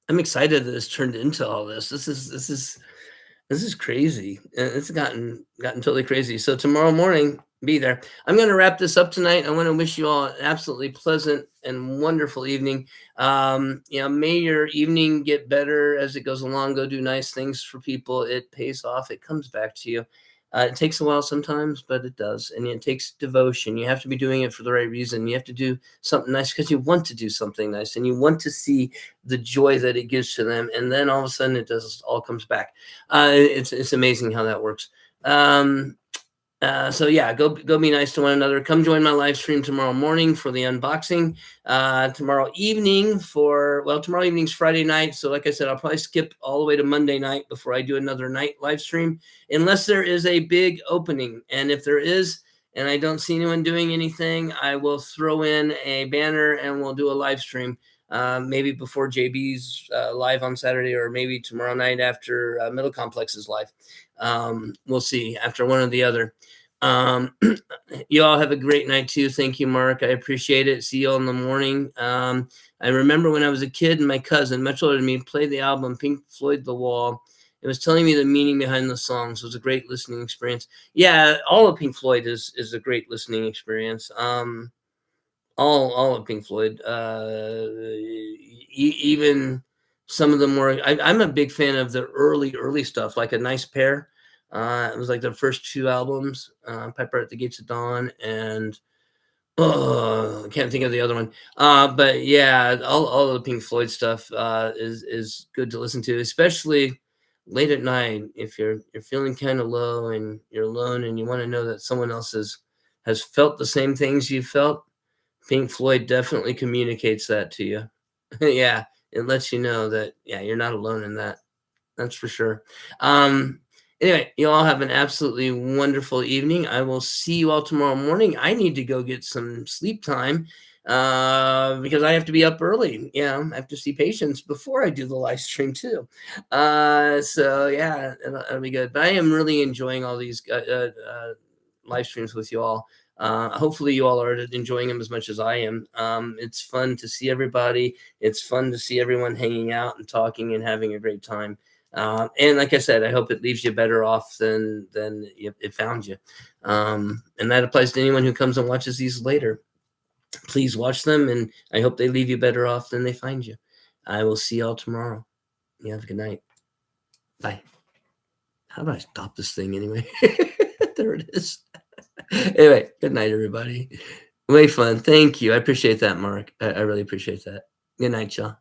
excited that it's turned into all this. This is crazy. It's gotten totally crazy. So tomorrow morning, be there. I'm going to wrap this up tonight. I want to wish you all an absolutely pleasant and wonderful evening. May your evening get better as it goes along. Go do nice things for people. It pays off. It comes back to you. It takes a while sometimes, but it does. And it takes devotion. You have to be doing it for the right reason. You have to do something nice because you want to do something nice, and you want to see the joy that it gives to them. And then all of a sudden it all comes back. It's amazing how that works. So yeah, go be nice to one another. Come join my live stream tomorrow morning for the unboxing. Tomorrow evening's Friday night. So like I said, I'll probably skip all the way to Monday night before I do another night live stream, unless there is a big opening. And if there is, and I don't see anyone doing anything, I will throw in a banner and we'll do a live stream. Maybe before JB's live on Saturday, or maybe tomorrow night after Middle Complex is live. We'll see, after one or the other. You all have a great night too. Thank you, Mark. I appreciate it. See you all in the morning. I remember when I was a kid and my cousin, much older than me, played the album Pink Floyd The Wall. It was telling me the meaning behind the songs. It was a great listening experience. Yeah, all of Pink Floyd is a great listening experience. All of Pink Floyd, even some of the more. I'm a big fan of the early stuff, like A Nice Pair. It was like the first two albums, Piper at the Gates of Dawn, and I can't think of the other one. But yeah, all of the Pink Floyd stuff is good to listen to, especially late at night if you're feeling kind of low and you're alone and you want to know that someone else has felt the same things you felt. Pink Floyd definitely communicates that to you. Yeah, it lets you know that, yeah, you're not alone in that. That's for sure. Um, anyway, you all have an absolutely wonderful evening. I will see you all tomorrow morning. I need to go get some sleep time because I have to be up early. Yeah, I have to see patients before I do the live stream too. So yeah, it'll be good. But I am really enjoying all these live streams with you all. Hopefully you all are enjoying them as much as I am. It's fun to see everybody. It's fun to see everyone hanging out and talking and having a great time. And like I said, I hope it leaves you better off than it found you. And that applies to anyone who comes and watches these later. Please watch them, and I hope they leave you better off than they find you. I will see y'all tomorrow. You have a good night. Bye. How do I stop this thing anyway? There it is. Anyway, good night, everybody. Way fun. Thank you. I appreciate that, Mark. I really appreciate that. Good night, y'all.